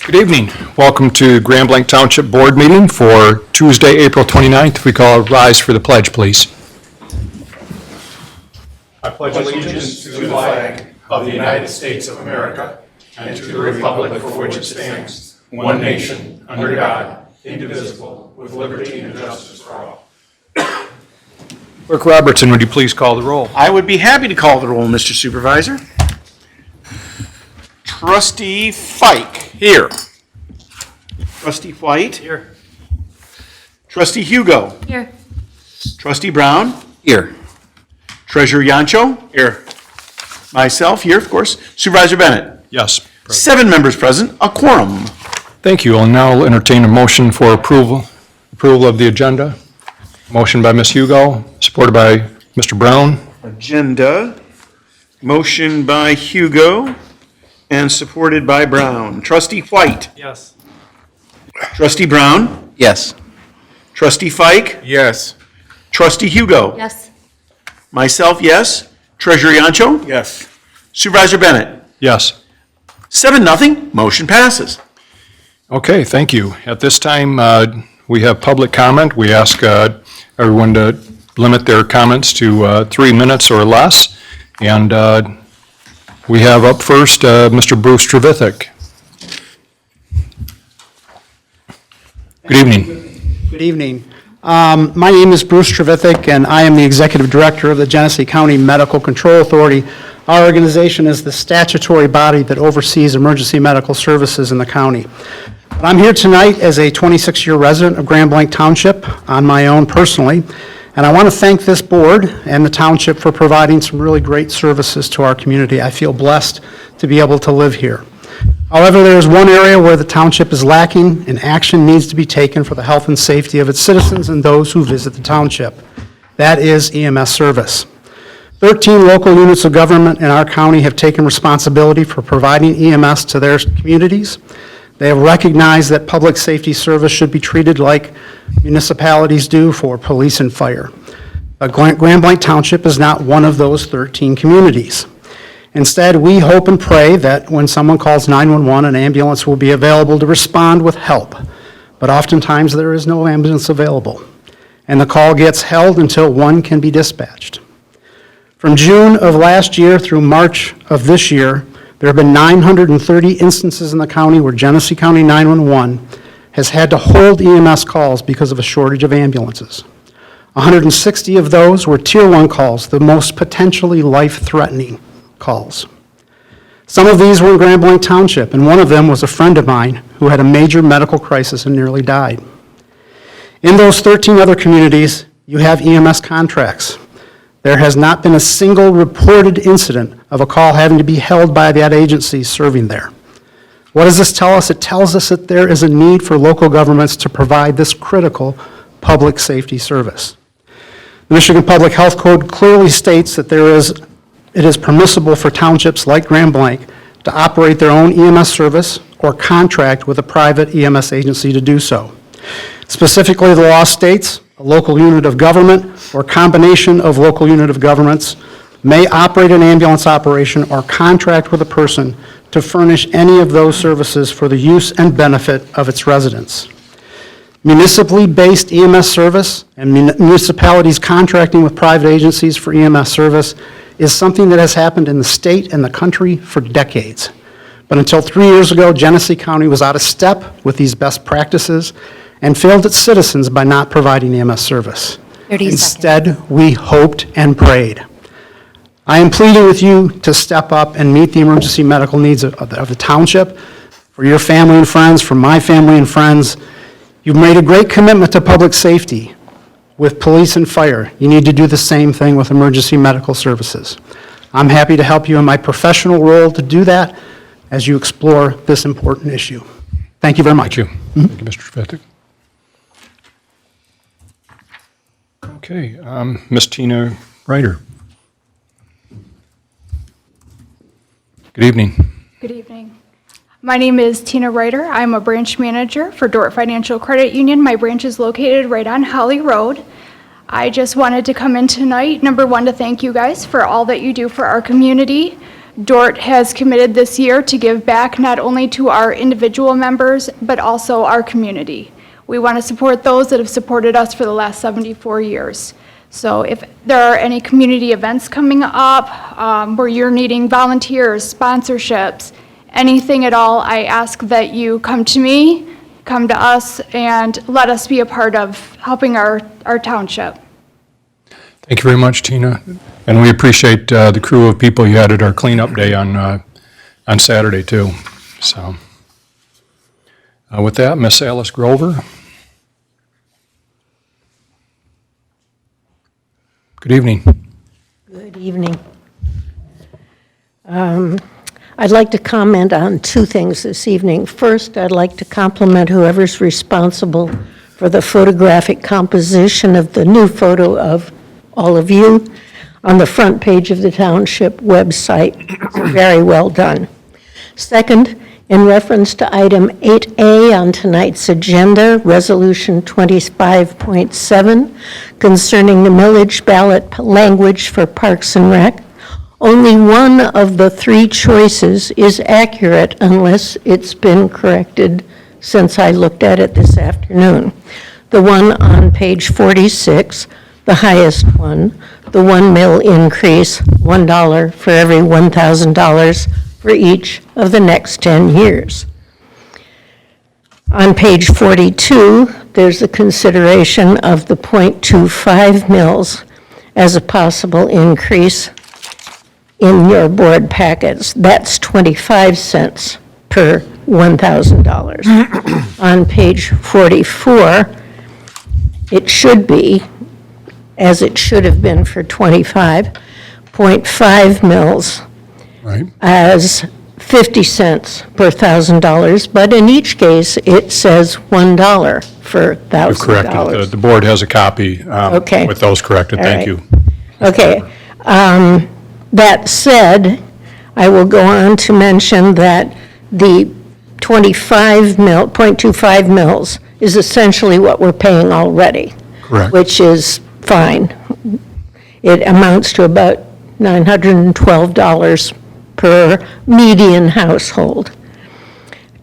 Good evening. Welcome to Grand Blanc Township Board meeting for Tuesday, April 29th. If we call a rise for the pledge, please. I pledge allegiance to the flag of the United States of America and to the republic for which it stands, one nation, under God, indivisible, with liberty and justice for all. Clerk Robertson, would you please call the roll? I would be happy to call the roll, Mr. Supervisor. Trustee Fike. Here. Trustee White. Here. Trustee Hugo. Here. Trustee Brown. Here. Treasurer Yancho. Here. Myself, here, of course. Supervisor Bennett. Yes. 7 members present, a quorum. Thank you. I'll now entertain a motion for approval of the agenda. Motion by Ms. Hugo, supported by Mr. Brown. Agenda. Motion by Hugo and supported by Brown. Trustee White. Yes. Trustee Brown. Yes. Trustee Fike. Yes. Trustee Hugo. Yes. Myself, yes. Treasurer Yancho. Yes. Supervisor Bennett. Yes. 7-0, motion passes. Okay, thank you. At this time, we have public comment. We ask everyone to limit their comments to 3 minutes or less. And we have up first Mr. Bruce Trevithick. Good evening. Good evening. My name is Bruce Trevithick, and I am the Executive Director of the Genesee County Medical Control Authority. Our organization is the statutory body that oversees emergency medical services in the county. But I'm here tonight as a 26-year resident of Grand Blanc Township on my own personally, and I want to thank this board and the township for providing some really great services to our community. I feel blessed to be able to live here. However, there is one area where the township is lacking and action needs to be taken for the health and safety of its citizens and those who visit the township. That is EMS service. 13 local units of government in our county have taken responsibility for providing EMS to their communities. They have recognized that public safety service should be treated like municipalities do for police and fire. But Grand Blanc Township is not one of those 13 communities. Instead, we hope and pray that when someone calls 911, an ambulance will be available to respond with help. But oftentimes there is no ambulance available, and the call gets held until one can be dispatched. From June of last year through March of this year, there have been 930 instances in the county where Genesee County 911 has had to hold EMS calls because of a shortage of ambulances. 160 of those were Tier 1 calls, the most potentially life-threatening calls. Some of these were in Grand Blanc Township, and one of them was a friend of mine who had a major medical crisis and nearly died. In those 13 other communities, you have EMS contracts. There has not been a single reported incident of a call having to be held by that agency serving there. What does this tell us? It tells us that there is a need for local governments to provide this critical public safety service. The Michigan Public Health Code clearly states that it is permissible for townships like Grand Blanc to operate their own EMS service or contract with a private EMS agency to do so. Specifically, the law states a local unit of government or combination of local unit of governments may operate an ambulance operation or contract with a person to furnish any of those services for the use and benefit of its residents. Municipally based EMS service and municipalities contracting with private agencies for EMS service is something that has happened in the state and the country for decades. But until 3 years ago, Genesee County was out of step with these best practices and failed its citizens by not providing EMS service. 30 Instead, seconds. we hoped and prayed. I am pleading with you to step up and meet the emergency medical needs of the township, for your family and friends, for my family and friends. You've made a great commitment to public safety with police and fire. You need to do the same thing with emergency medical services. I'm happy to help you in my professional role to do that as you explore this important issue. Thank you very much. Thank you. Thank you, Mr. Trevithick. Okay, Ms. Tina Ryder. Good evening. Good evening. My name is Tina Ryder. I'm a branch manager for Dort Financial Credit Union. My branch is located right on Holly Road. I just wanted to come in tonight, number one, to thank you guys for all that you do for our community. Dort has committed this year to give back not only to our individual members, but also our community. We want to support those that have supported us for the last 74 years. So if there are any community events coming up where you're needing volunteers, sponsorships, anything at all, I ask that you come to me, come to us, and let us be a part of helping our township. Thank you very much, Tina. And we appreciate the crew of people you had at our cleanup day on Saturday, too. So, with that, Miss Alice Grover. Good evening. Good evening. I'd like to comment on two things this evening. First, I'd like to compliment whoever's responsible for the photographic composition of the new photo of all of you on the front page of the Township website. It's very well done. Second, in reference to item 8A on tonight's agenda, Resolution 25.7, concerning the millage ballot language for Parks and Rec, only one of the three choices is accurate unless it's been corrected since I looked at it this afternoon. The one on page 46, the highest one, the 1 mil increase, $1 for every $1,000 for each of the next 10 years. On page 42, there's a consideration of the 0.25 mils as a possible increase in your board packets. That's 25 cents per $1,000. On page 44, it should be, as it should have been for 25, 0.5 mils Right. as 50 cents per $1,000, but in each case, it says $1 for You've corrected. $1,000. The board has a copy Okay. with those corrected. All Thank right. you. Okay. That said, I will go on to mention that the 0.25 mils is essentially what we're paying already. Correct. Which is fine. It amounts to about $912 per median household.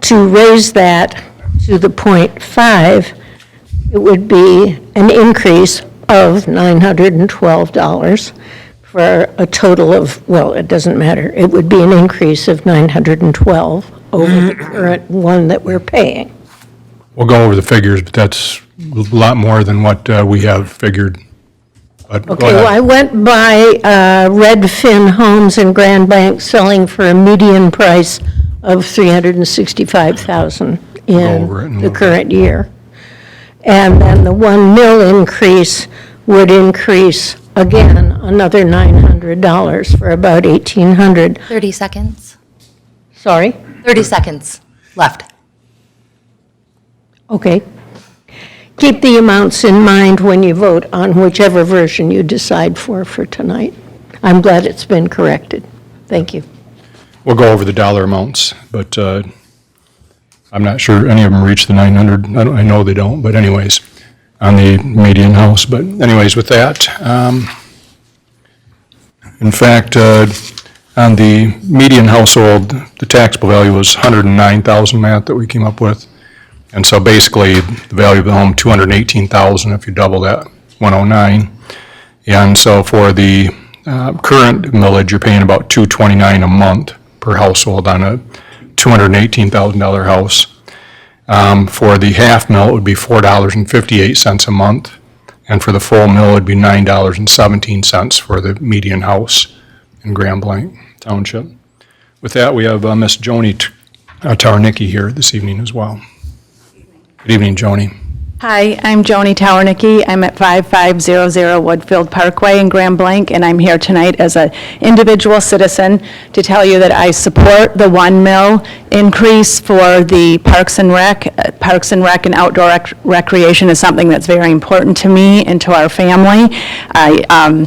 To raise that to the 0.5, it would be an increase of $912 for a total of, well, it doesn't matter. It would be an increase of $912 over the current one that we're paying. We'll go over the figures, but that's a lot more than what we have figured. But go Okay, well, I ahead. went by Redfin Homes in Grand Bank selling for a median price of $365,000 over it in a in the little current year. And then the 1 mil increase would increase, again, another $900 for about $1,800. 30 seconds. Sorry? 30 seconds left. Okay. Keep the amounts in mind when you vote on whichever version you decide for tonight. I'm glad it's been corrected. Thank you. We'll go over the dollar amounts, but I'm not sure any of them reach the 900. I know they don't, but anyways, on the median house. But anyways, with that, in fact, on the median household, the taxable value was $109,000, Matt, that we came up with. And so basically, the value of the home, $218,000 if you double that, 109. And so for the current millage, you're paying about $229 a month per household on a $218,000 house. For the half mill, it would be $4.58 a month. And for the full mill, it'd be $9.17 for the median house in Grand Blanc Township. With that, we have Miss Joni Tarnicki here this evening as well. Good evening, Joni. Hi, I'm Joni Towernicki. I'm at 5500 Woodfield Parkway in Grand Blanc, and I'm here tonight as an individual citizen to tell you that I support the 1 mil increase for the Parks and Rec. Parks and Rec and outdoor recreation is something that's very important to me and to our family. I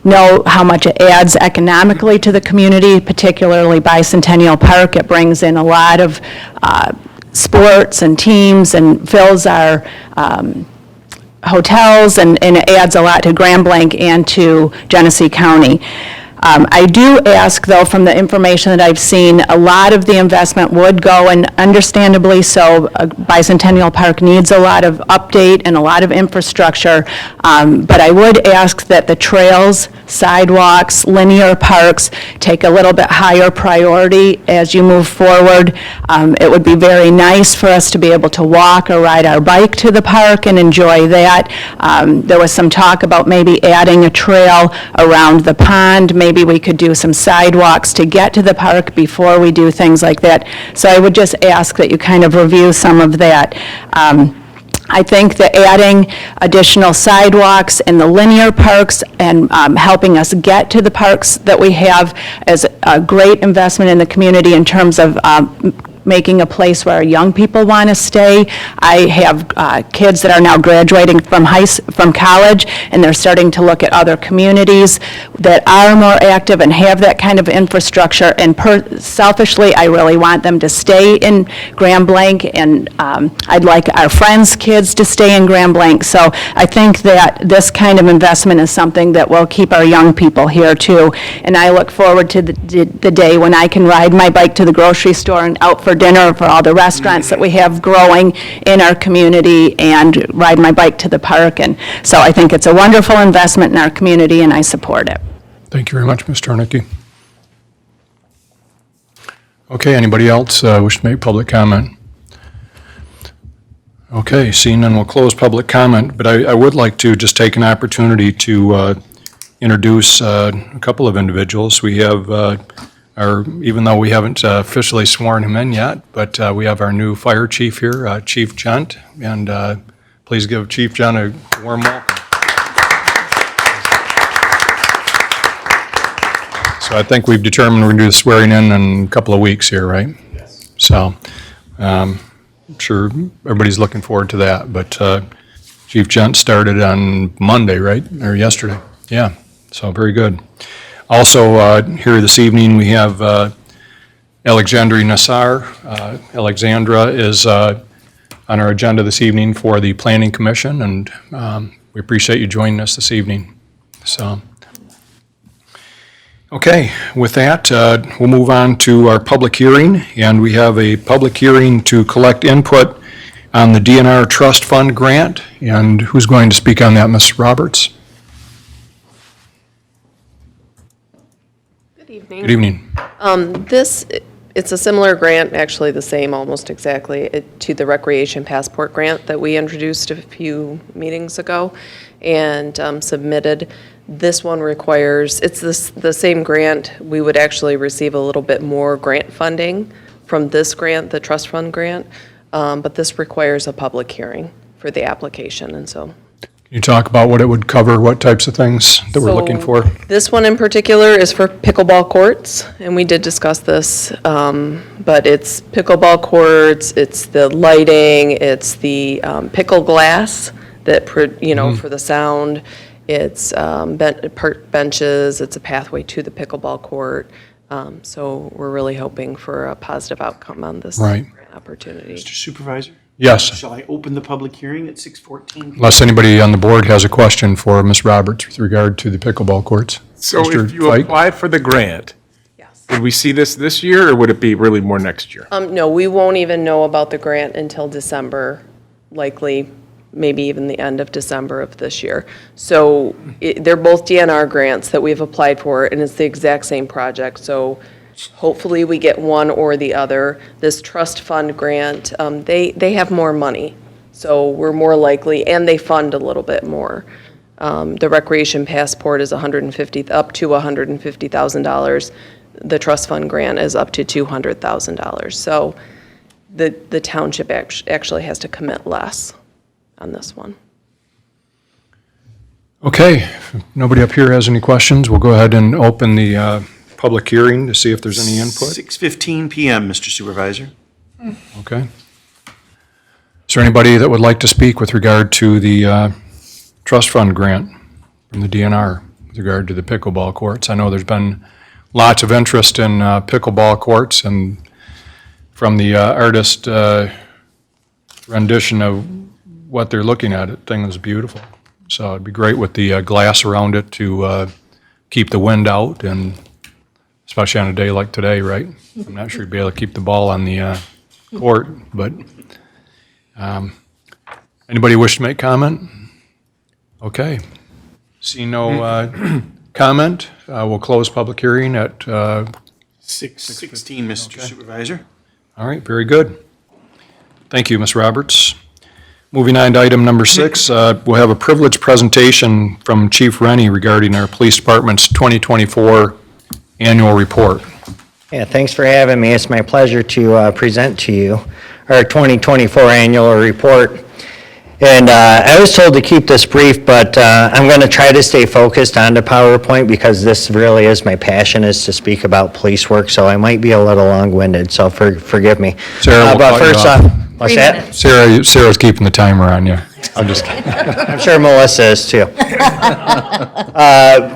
know how much it adds economically to the community, particularly Bicentennial Park. It brings in a lot of sports and teams and fills our hotels, and it adds a lot to Grand Blanc and to Genesee County. I do ask, though, from the information that I've seen, a lot of the investment would go, and understandably so, Bicentennial Park needs a lot of update and a lot of infrastructure, but I would ask that the trails, sidewalks, linear parks take a little bit higher priority as you move forward. It would be very nice for us to be able to walk or ride our bike to the park and enjoy that. There was some talk about maybe adding a trail around the pond. Maybe we could do some sidewalks to get to the park before we do things like that. So I would just ask that you kind of review some of that. I think that adding additional sidewalks in the linear parks and helping us get to the parks that we have is a great investment in the community in terms of making a place where young people want to stay. I have kids that are now graduating from college, and they're starting to look at other communities that are more active and have that kind of infrastructure. And selfishly, I really want them to stay in Grand Blanc, and I'd like our friends' kids to stay in Grand Blanc. So I think that this kind of investment is something that will keep our young people here too. And I look forward to the day when I can ride my bike to the grocery store and out for dinner for all the restaurants that we have growing in our community and ride my bike to the park. And so I think it's a wonderful investment in our community, and I support it. Thank you very much, Ms. Tornicki. Okay, anybody else wish to make public comment? Okay, seeing none, we'll close public comment, but I would like to just take an opportunity to introduce a couple of individuals. We have even though we haven't officially sworn him in yet, but we have our new fire chief here, Chief Junt, and please give Chief Junt a warm welcome. So I think we've determined we're going to do the swearing in a couple of weeks here, right? Yes. So I'm sure everybody's looking forward to that, but Chief Junt started on Monday, right, or yesterday? Yeah, so very good. Also, here this evening, we have Alexandria Nassar. Alexandra is on our agenda this evening for the Planning Commission, and we appreciate you joining us this evening. So, okay, with that, we'll move on to our public hearing, and we have a public hearing to collect input on the DNR Trust Fund grant, and who's going to speak on that, Ms. Roberts? Good evening. It's a similar grant, actually the same, almost exactly, to the Recreation Passport Grant that we introduced a few meetings ago and submitted. This one requires, it's the same grant. We would actually receive a little bit more grant funding from this grant, the trust fund grant, but this requires a public hearing for the application, and so. Can you talk about what it would cover, what types of things that we're looking for? This one in particular is for pickleball courts, and we did discuss this, but it's pickleball courts, it's the lighting, it's the pickle glass that, for the sound, it's park benches, it's a pathway to the pickleball court. So we're really hoping for a positive outcome on this Right. opportunity. Mr. Supervisor, Yes, shall I open the public hearing at 6:14? unless anybody on the board has a question for Ms. Roberts with regard to the pickleball courts. So Mr. if you Fike? apply for the grant, Yes. would we see this year, or would it be really more next year? No, we won't even know about the grant until December, likely, maybe even the end of December of this year. So they're both DNR grants that we've applied for, and it's the exact same project. So hopefully we get one or the other. This trust fund grant, they have more money, so we're more likely, and they fund a little bit more. The recreation passport is up to $150,000. The trust fund grant is up to $200,000. So the township actually has to commit less on this one. Okay, if nobody up here has any questions, we'll go ahead and open the public hearing to see if there's any input. 6:15 PM, Mr. Supervisor. Okay. Is there anybody that would like to speak with regard to the trust fund grant from the DNR with regard to the pickleball courts? I know there's been lots of interest in pickleball courts, and from the artist rendition of what they're looking at, it thing is beautiful. So it'd be great with the glass around it to keep the wind out, and especially on a day like today, right? I'm not sure you'd be able to keep the ball on the court, but anybody wish to make comment? Okay. See no comment, we'll close public hearing at, 6:16, Mr. Supervisor. all right, very good. Thank you, Ms. Roberts. Moving on to item number 6, we'll have a privileged presentation from Chief Rennie regarding our police department's 2024 annual report. Yeah, thanks for having me. It's my pleasure to present to you our 2024 annual report. And I was told to keep this brief, but I'm going to try to stay focused on the PowerPoint because this really is my passion, is to speak about police work, so I might be a little long-winded, so forgive me. Sarah, we'll But cut you first off. off, what's that? Sarah's keeping the timer on you. I'm just kidding. I'm sure Melissa is too.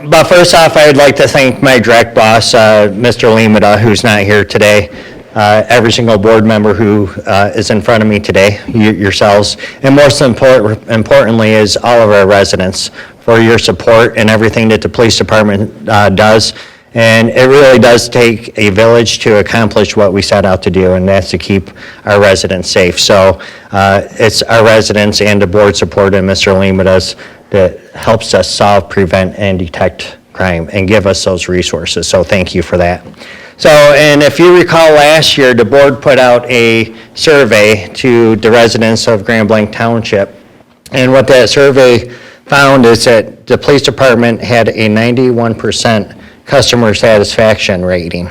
But first off, I'd like to thank my direct boss, Mr. Limita, who's not here today, every single board member who is in front of me today, yourselves, and most importantly is all of our residents for your support and everything that the police department does. And it really does take a village to accomplish what we set out to do, and that's to keep our residents safe. So it's our residents and the board support and Mr. Limita's that helps us solve, prevent, and detect crime and give us those resources. So thank you for that. So, and if you recall last year, the board put out a survey to the residents of Grand Blanc Township. And what that survey found is that the police department had a 91% customer satisfaction rating.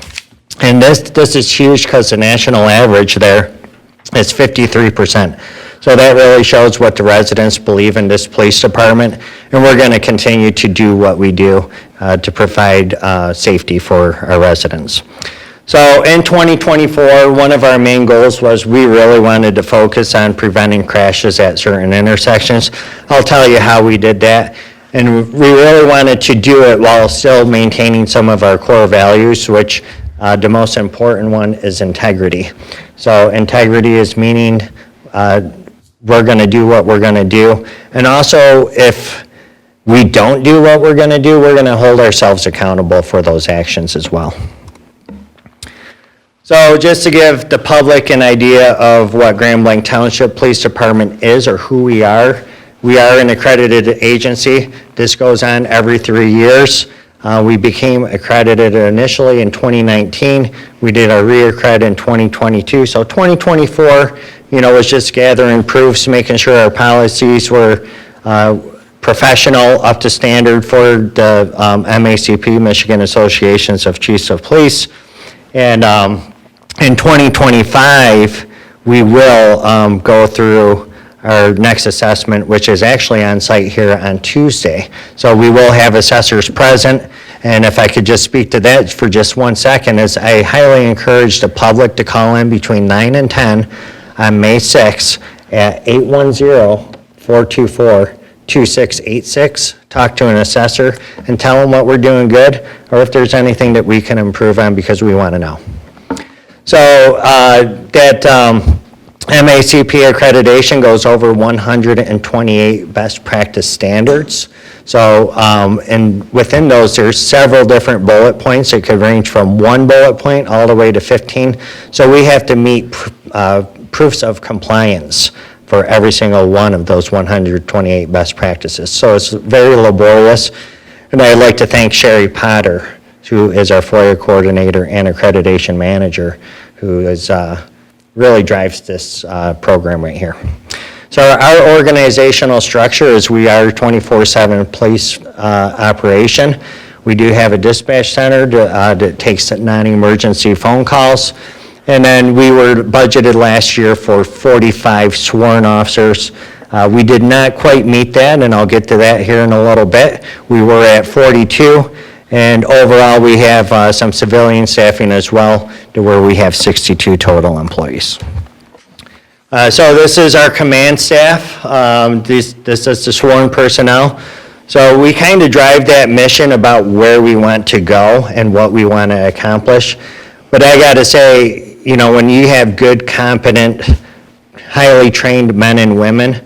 And this is huge because the national average there is 53%. So that really shows what the residents believe in this police department, and we're going to continue to do what we do to provide safety for our residents. So in 2024, one of our main goals was we really wanted to focus on preventing crashes at certain intersections. I'll tell you how we did that. And we really wanted to do it while still maintaining some of our core values, which the most important one is integrity. So integrity is meaning we're going to do what we're going to do. And also, if we don't do what we're going to do, we're going to hold ourselves accountable for those actions as well. So just to give the public an idea of what Grand Blanc Township Police Department is or who we are an accredited agency. This goes on every 3 years. We became accredited initially in 2019. We did our re-accred in 2022. So 2024, was just gathering proofs, making sure our policies were professional, up to standard for the MACP, Michigan Associations of Chiefs of Police. And in 2025, we will go through our next assessment, which is actually on site here on Tuesday. So we will have assessors present. And if I could just speak to that for just 1 second, is I highly encourage the public to call in between 9 and 10 on May 6th at 810-424-2686. Talk to an assessor and tell them what we're doing good or if there's anything that we can improve on because we want to know. So that MACP accreditation goes over 128 best practice standards. So, and within those, there's several different bullet points. It could range from 1 bullet point all the way to 15. So we have to meet proofs of compliance for every single one of those 128 best practices. So it's very laborious. And I'd like to thank Sherry Potter, who is our FOIA coordinator and accreditation manager, who is really drives this program right here. So our organizational structure is we are a 24/7 police operation. We do have a dispatch center that takes non-emergency phone calls. And then we were budgeted last year for 45 sworn officers. We did not quite meet that, and I'll get to that here in a little bit. We were at 42. And overall, we have some civilian staffing as well, to where we have 62 total employees. So this is our command staff. This is the sworn personnel. So we kind of drive that mission about where we want to go and what we want to accomplish. But I got to say, when you have good, competent, highly trained men and women,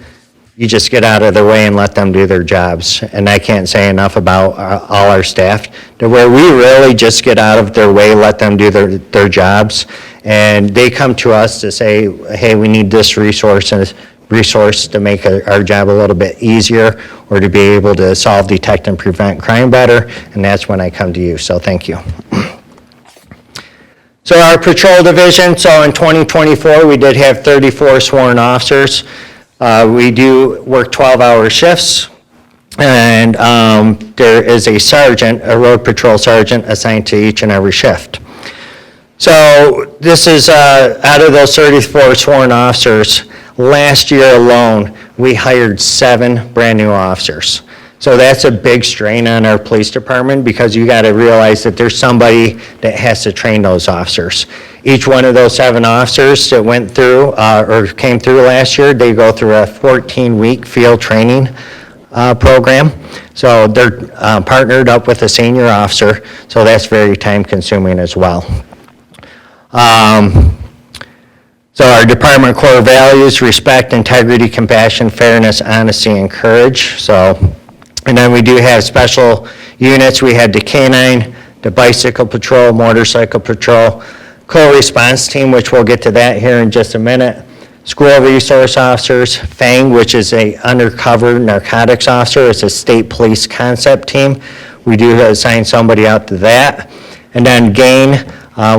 you just get out of their way and let them do their jobs. And I can't say enough about all our staff, to where we really just get out of their way, let them do their jobs. And they come to us to say, hey, we need this resource to make our job a little bit easier, or to be able to solve, detect, and prevent crime better. And that's when I come to you. So thank you. So our patrol division, so in 2024, we did have 34 sworn officers. We do work 12-hour shifts, and there is a sergeant, a road patrol sergeant, assigned to each and every shift. So this is, out of those 34 sworn officers, last year alone, we hired 7 brand-new officers. So that's a big strain on our police department, because you got to realize that there's somebody that has to train those officers. Each one of those 7 officers that went through or came through last year, they go through a 14-week field training program. So they're partnered up with a senior officer, so that's very time-consuming as well. So our department core values: respect, integrity, compassion, fairness, honesty, and courage. And then we do have special units. We had the K-9, the bicycle patrol, motorcycle patrol, co-response team, which we'll get to that here in just a minute. School resource officers, FANG, which is a undercover narcotics officer. It's a state police concept team. We do assign somebody out to that. And then GAIN,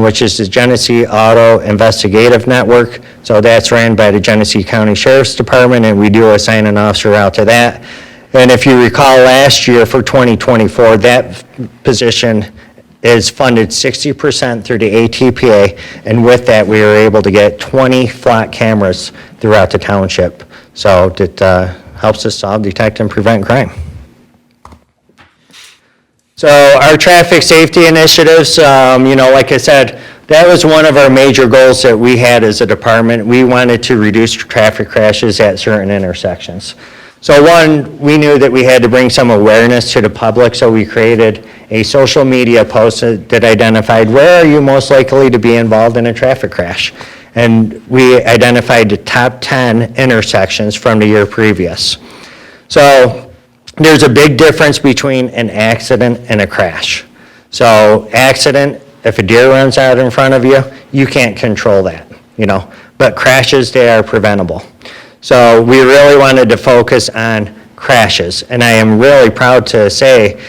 which is the Genesee Auto Investigative Network. So that's ran by the Genesee County Sheriff's Department, and we do assign an officer out to that. And if you recall, last year for 2024, that position is funded 60% through the ATPA, and with that, we were able to get 20 flock cameras throughout the township. So that helps us solve, detect, and prevent crime. So our traffic safety initiatives, like I said, that was one of our major goals that we had as a department. We wanted to reduce traffic crashes at certain intersections. So one, we knew that we had to bring some awareness to the public, so we created a social media post that identified where are you most likely to be involved in a traffic crash. And we identified the top 10 intersections from the year previous. So there's a big difference between an accident and a crash. So accident, if a deer runs out in front of you, you can't control that, but crashes, they are preventable. So we really wanted to focus on crashes, and I am really proud to say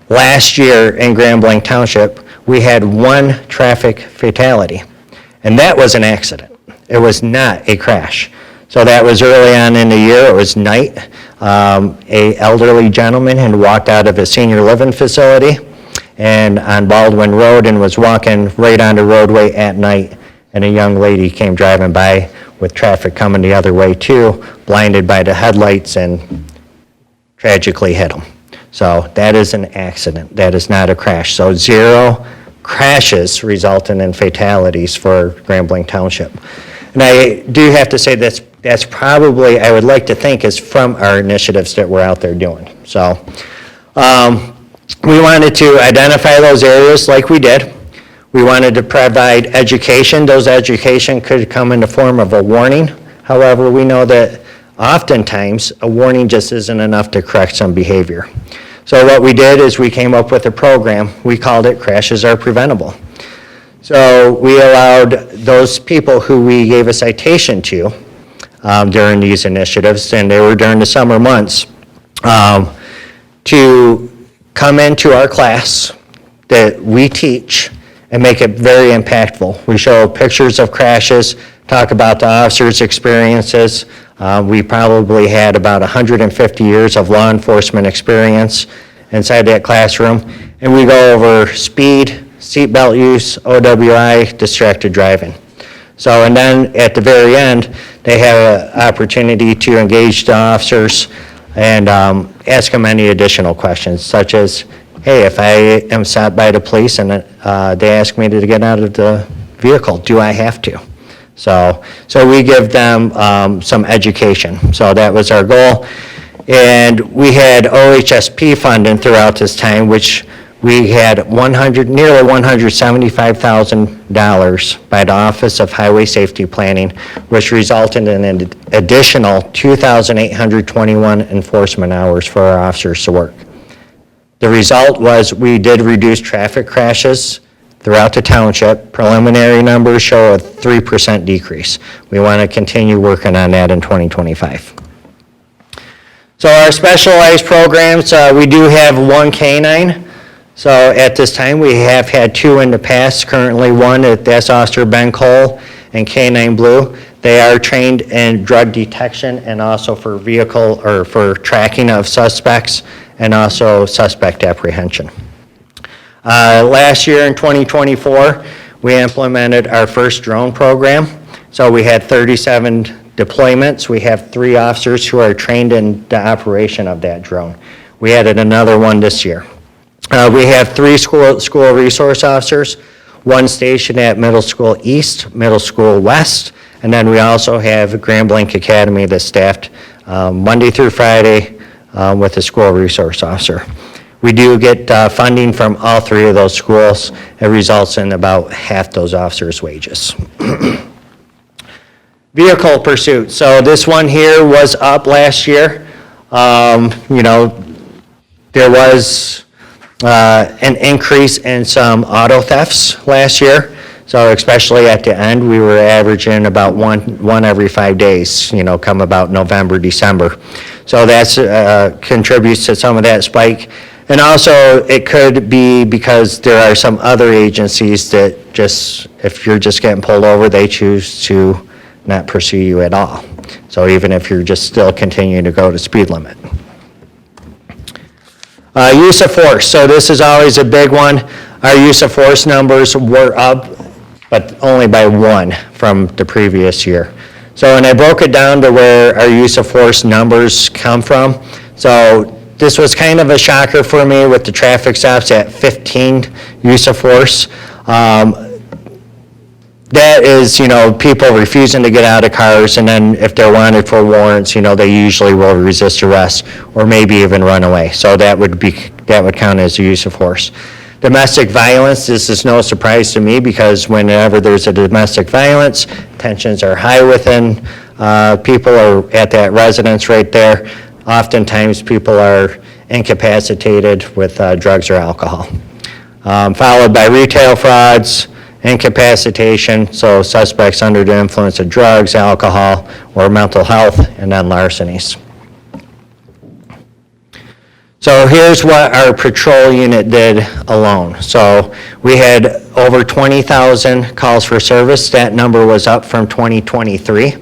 last year in Grand Blanc Township, we had 1 traffic fatality, and that was an accident. It was not a crash. So that was early on in the year. It was night. A elderly gentleman had walked out of a senior living facility and on Baldwin Road and was walking right on the roadway at night, and a young lady came driving by with traffic coming the other way too, blinded by the headlights, and tragically hit him. So that is an accident. That is not a crash. So 0 crashes resulting in fatalities for Grand Blanc Township. And I do have to say that's probably, I would like to think, is from our initiatives that we're out there doing. So we wanted to identify those areas like we did. We wanted to provide education. Those education could come in the form of a warning. However, we know that oftentimes a warning just isn't enough to correct some behavior. So what we did is we came up with a program. We called it Crashes Are Preventable. So we allowed those people who we gave a citation to during these initiatives, and they were during the summer months, to come into our class that we teach and make it very impactful. We show pictures of crashes, talk about the officers' experiences. We probably had about 150 years of law enforcement experience inside that classroom. And we go over speed, seatbelt use, OWI, distracted driving. So, and then at the very end, they have an opportunity to engage the officers and ask them any additional questions, such as, hey, if I am stopped by the police and they ask me to get out of the vehicle, do I have to? So we give them some education. So that was our goal. And we had OHSP funding throughout this time, which we had nearly $175,000 by the Office of Highway Safety Planning, which resulted in an additional 2,821 enforcement hours for our officers to work. The result was we did reduce traffic crashes throughout the township. Preliminary numbers show a 3% decrease. We want to continue working on that in 2025. So our specialized programs, we do have one canine. So at this time, we have had two in the past. Currently one, that's Officer Ben Cole and Canine Blue. They are trained in drug detection and also for for tracking of suspects and also suspect apprehension. Last year in 2024, we implemented our first drone program. So we had 37 deployments. We have 3 officers who are trained in the operation of that drone. We added another one this year. We have 3 school resource officers, 1 stationed at Middle School East, Middle School West, and then we also have Grand Blanc Academy that's staffed Monday through Friday with a school resource officer. We do get funding from all 3 of those schools. It results in about half those officers' wages. Vehicle pursuit. So this one here was up last year. There was an increase in some auto thefts last year. So especially at the end, we were averaging about one every 5 days, come about November, December. So that contributes to some of that spike. And also, it could be because there are some other agencies that if you're just getting pulled over, they choose to not pursue you at all. So even if you're just still continuing to go to speed limit. Use of force. So this is always a big one. Our use of force numbers were up, but only by 1 from the previous year. So, and I broke it down to where our use of force numbers come from. So this was kind of a shocker for me with the traffic stops at 15 use of force. That is, people refusing to get out of cars, and then if they're wanted for warrants, they usually will resist arrest or maybe even run away. So that would count as a use of force. Domestic violence, this is no surprise to me because whenever there's a domestic violence, tensions are high within people or at that residence right there. Oftentimes people are incapacitated with drugs or alcohol. Followed by retail frauds, incapacitation, so suspects under the influence of drugs, alcohol, or mental health, and then larcenies. So here's what our patrol unit did alone. So we had over 20,000 calls for service. That number was up from 2023.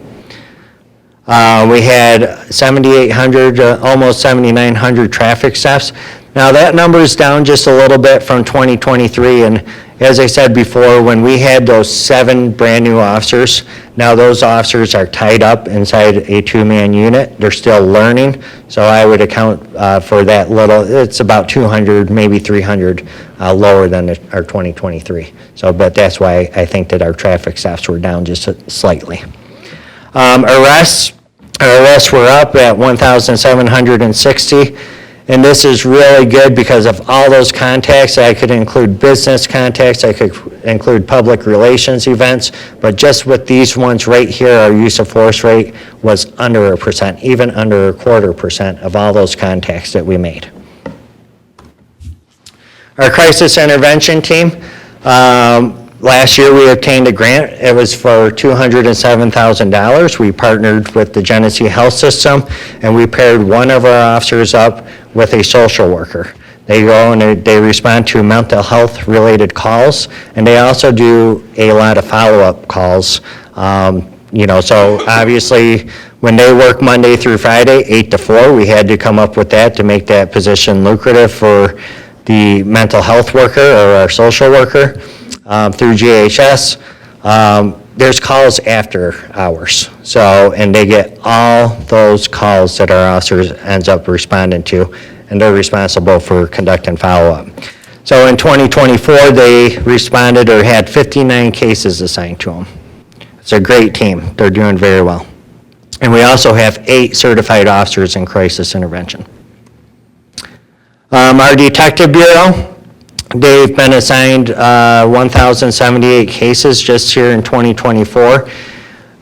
We had 7,800, almost 7,900 traffic stops. Now that number is down just a little bit from 2023, and as I said before, when we had those 7 brand new officers, now those officers are tied up inside a 2-man unit. They're still learning, so I would account for that little, it's about 200, maybe 300 lower than our 2023. So, but that's why I think that our traffic stops were down just slightly. Arrests were up at 1,760. And this is really good because of all those contacts. I could include business contacts, I could include public relations events, but just with these ones right here, our use of force rate was under 1%, even under 0.25% of all those contacts that we made. Our crisis intervention team, last year we obtained a grant. It was for $207,000. We partnered with the Genesee Health System, and we paired one of our officers up with a social worker. They go and they respond to mental health related calls, and they also do a lot of follow-up calls. So obviously when they work Monday through Friday, 8 to 4, we had to come up with that to make that position lucrative for the mental health worker or our social worker through GHS. There's calls after hours. So, and they get all those calls that our officers ends up responding to, and they're responsible for conducting follow-up. So in 2024, they responded or had 59 cases assigned to them. It's a great team. They're doing very well. And we also have 8 certified officers in crisis intervention. Our detective bureau, They've been assigned 1,078 cases just here in 2024.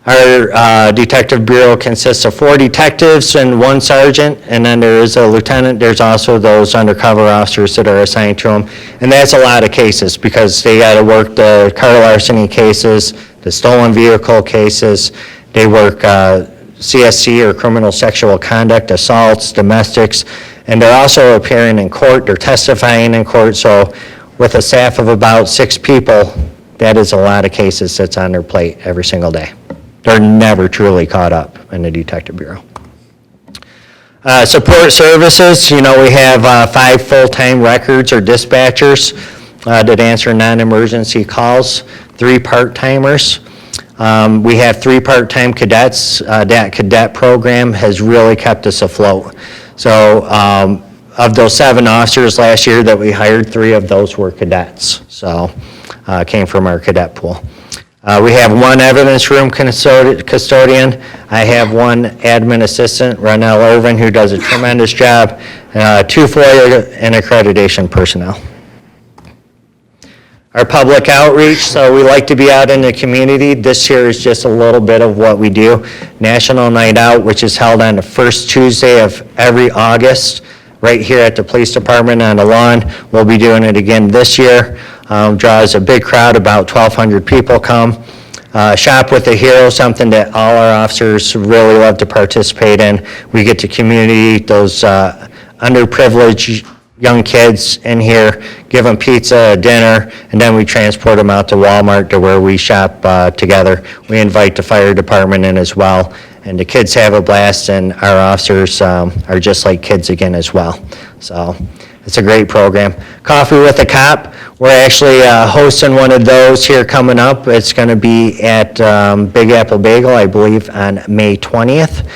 Our Detective Bureau consists of 4 detectives and 1 sergeant, and then there is a lieutenant. There's also those undercover officers that are assigned to them. And that's a lot of cases because they got to work the car larceny cases, the stolen vehicle cases. They work CSC or criminal sexual conduct, assaults, domestics, and they're also appearing in court. They're testifying in court. So with a staff of about 6 people, that is a lot of cases that's on their plate every single day. They're never truly caught up in the Detective Bureau. Support services, we have 5 full-time records or dispatchers that answer non-emergency calls, 3 part-timers. We have 3 part-time cadets. That cadet program has really kept us afloat. So of those 7 officers last year that we hired, 3 of those were cadets. So came from our cadet pool. We have 1 evidence room custodian. I have 1 admin assistant, Ronell Irvin, who does a tremendous job, 2 FOIA and accreditation personnel. Our public outreach, so we like to be out in the community. This year is just a little bit of what we do. National Night Out, which is held on the first Tuesday of every August, right here at the police department on the lawn. We'll be doing it again this year. Draws a big crowd, about 1,200 people come. Shop with a Hero, something that all our officers really love to participate in. We get to community those underprivileged young kids in here, give them pizza, dinner, and then we transport them out to Walmart to where we shop together. We invite the fire department in as well. And the kids have a blast, and our officers are just like kids again as well. So it's a great program. Coffee with a Cop, we're actually hosting one of those here coming up. It's going to be at Big Apple Bagel, I believe, on May 20th.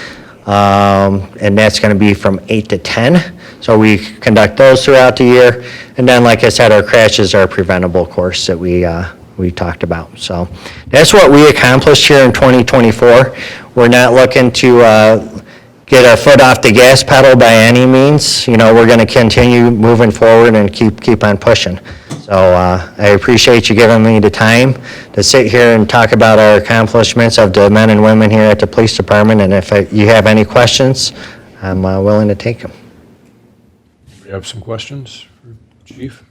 And that's going to be from 8 to 10. So we conduct those throughout the year. And then, like I said, our crashes are preventable course that we talked about. So that's what we accomplished here in 2024. We're not looking to get our foot off the gas pedal by any means. We're going to continue moving forward and keep on pushing. So I appreciate you giving me the time to sit here and talk about our accomplishments of the men and women here at the police department. And if you have any questions, I'm willing to take them. We have some questions for Chief?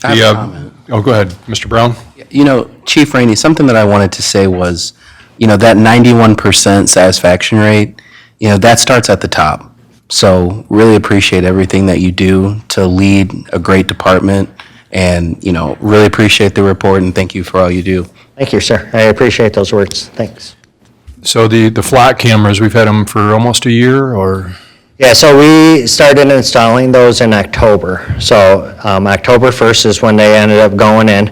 I have a comment. Oh, go ahead, Mr. Brown. Chief Rainey, something that I wanted to say was, that 91% satisfaction rate, that starts at the top. So really appreciate everything that you do to lead a great department, and, really appreciate the report, and thank you for all you do. Thank you, sir. I appreciate those words. Thanks. So the flat cameras, we've had them for almost a year, or? Yeah, so we started installing those in October. So October 1st is when they ended up going in.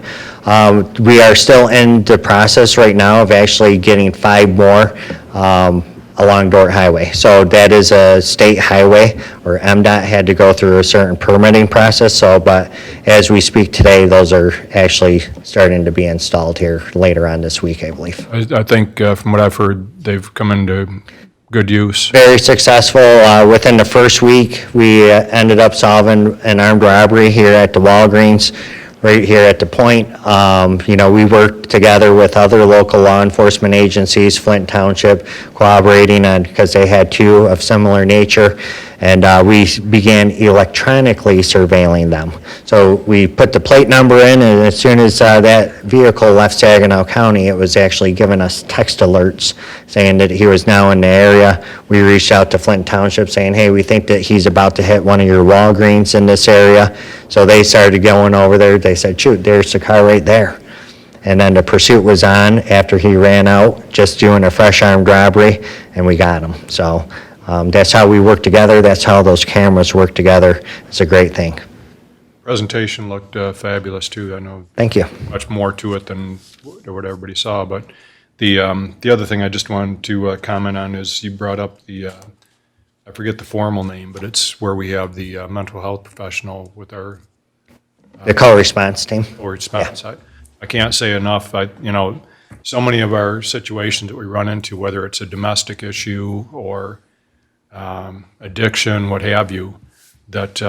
We are still in the process right now of actually getting 5 more along Dort Highway. So that is a state highway where MDOT had to go through a certain permitting process. But as we speak today, those are actually starting to be installed here later on this week, I believe. I think from what I've heard, they've come into good use. Very successful. Within the first week, we ended up solving an armed robbery here at the Walgreens, right here at the Point. We worked together with other local law enforcement agencies, Flint Township, cooperating on because they had 2 of similar nature. And we began electronically surveilling them. So we put the plate number in, and as soon as that vehicle left Saginaw County, it was actually giving us text alerts saying that he was now in the area. We reached out to Flint Township saying, hey, we think that he's about to hit one of your Walgreens in this area. So they started going over there. They said, shoot, there's the car right there. And then the pursuit was on after he ran out, just doing a fresh armed robbery, and we got him. So that's how we work together. That's how those cameras work together. It's a great thing. Presentation looked fabulous, too. I know. Thank you. Much more to it than what everybody saw. But the other thing I just wanted to comment on is you brought up the, I forget the formal name, but it's where we have the mental health professional with our The co-response team. response. I can't say enough. So many of our situations that we run into, whether it's a domestic issue or addiction, what have you, that,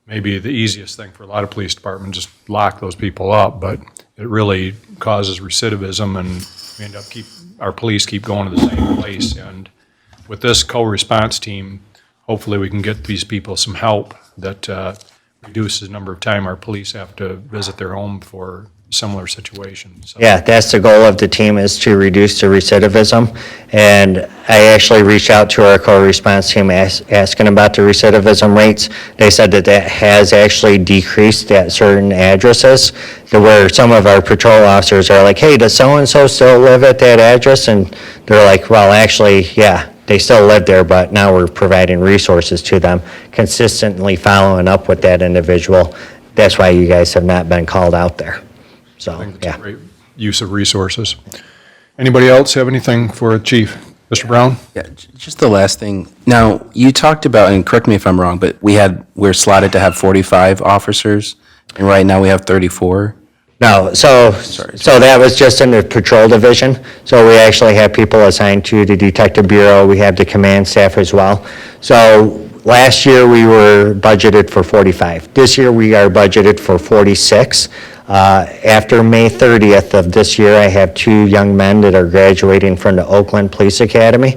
maybe the easiest thing for a lot of police departments, just lock those people up, but it really causes recidivism, and we end up our police keep going to the same place. And with this co-response team, hopefully we can get these people some help that reduces the number of time our police have to visit their home for similar situations. So- Yeah, that's the goal of the team, is to reduce the recidivism. And I actually reached out to our co-response team asking about the recidivism rates. They said that that has actually decreased at certain addresses, to where some of our patrol officers are like, hey, does so-and-so still live at that address? And they're like, well, actually, yeah, they still live there, but now we're providing resources to them, consistently following up with that individual. That's why you guys have not been called out there. I So, think it's yeah. a great use of resources. Anybody else have anything for Chief? Mr. Brown? Yeah, just the last thing. Now, you talked about, and correct me if I'm wrong, but we're slotted to have 45 officers, and right now we have 34. No, so that was just in the patrol division. So we actually have people assigned to the detective bureau. We have the command staff as well. So last year, we were budgeted for 45. This year, we are budgeted for 46. After May 30th of this year, I have 2 young men that are graduating from the Oakland Police Academy.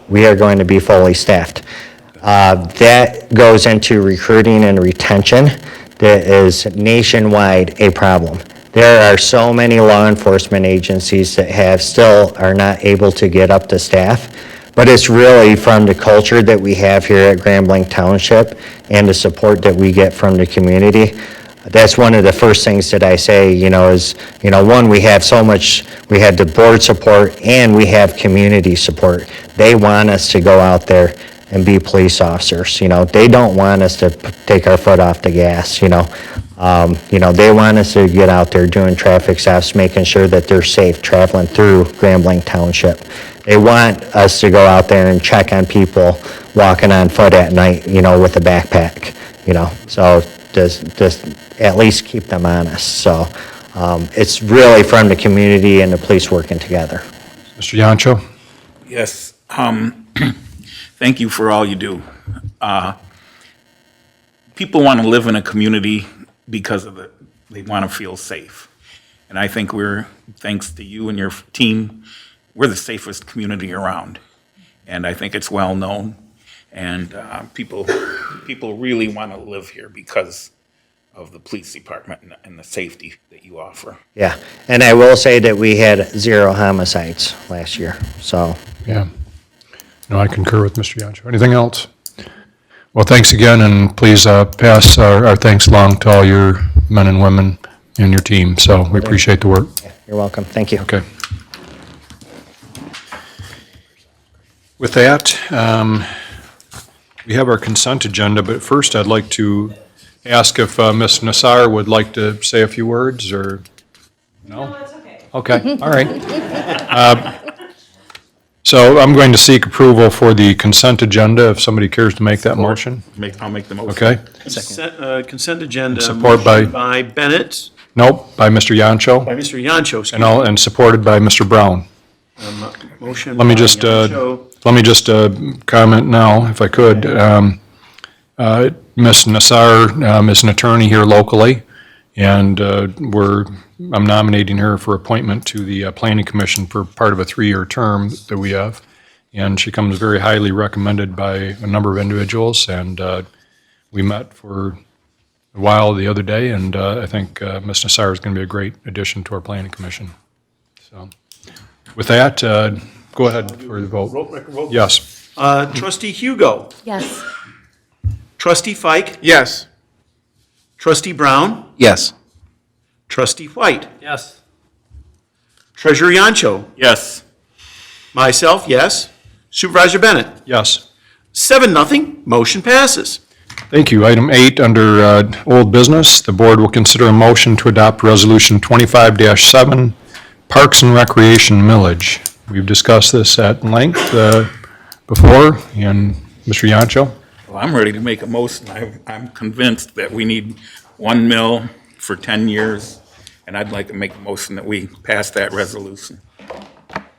We are going to be fully staffed. That goes into recruiting and retention. That is nationwide a problem. There are so many law enforcement agencies that still are not able to get up to staff, but it's really from the culture that we have here at Grand Blanc Township and the support that we get from the community. That's one of the first things that I say, is, one, we have we have the board support and we have community support. They want us to go out there and be police officers. They don't want us to take our foot off the gas. They want us to get out there doing traffic stops, making sure that they're safe traveling through Grand Blanc Township. They want us to go out there and check on people walking on foot at night, with a backpack. So just at least keep them honest. So it's really from the community and the police working together. Mr. Yancho? Yes, thank you for all you do. People want to live in a community because they want to feel safe. And I think thanks to you and your team, we're the safest community around. And I think it's well known. And people really want to live here because of the police department and the safety that you offer. Yeah, and I will say that we had 0 homicides last year, so. Yeah. No, I concur with Mr. Yancho. Anything else? Well, thanks again, and please pass our thanks along to all your men and women and your team. So we appreciate the work. Yeah, you're welcome, thank you. Okay. With that, we have our consent agenda, but first I'd like to ask if Ms. Nassar would like to say a few words, or? No, that's okay. Okay, all right. So I'm going to seek approval for the consent agenda, if somebody cares to make that motion. I'll make the motion. Okay? Consent agenda. Support by- motion by Bennett, Nope, by Mr. Yancho, by Mr. Yancho, excuse and supported by Mr. Brown. Motion Let me by just, Yancho. comment now, if I could. Ms. Nassar is an attorney here locally, and I'm nominating her for appointment to the Planning Commission for part of a 3-year term that we have. And she comes very highly recommended by a number of individuals, and we met for a while the other day, and I think Ms. Nassar is going to be a great addition to our Planning Commission. So, with that, go ahead for the vote. Roll. Yes. Trustee Hugo. Yes. Trustee Fike. Yes. Trustee Brown. Yes. Trustee White. Yes. Treasurer Yancho. Yes. Myself, yes. Supervisor Bennett. Yes. 7-0, motion passes. Thank you. Item 8, under old business, the board will consider a motion to adopt Resolution 25-7, Parks and Recreation Millage. We've discussed this at length before, and Mr. Yancho? Well, I'm ready to make a motion. I'm convinced that we need 1 mil for 10 years, and I'd like to make a motion that we pass that resolution.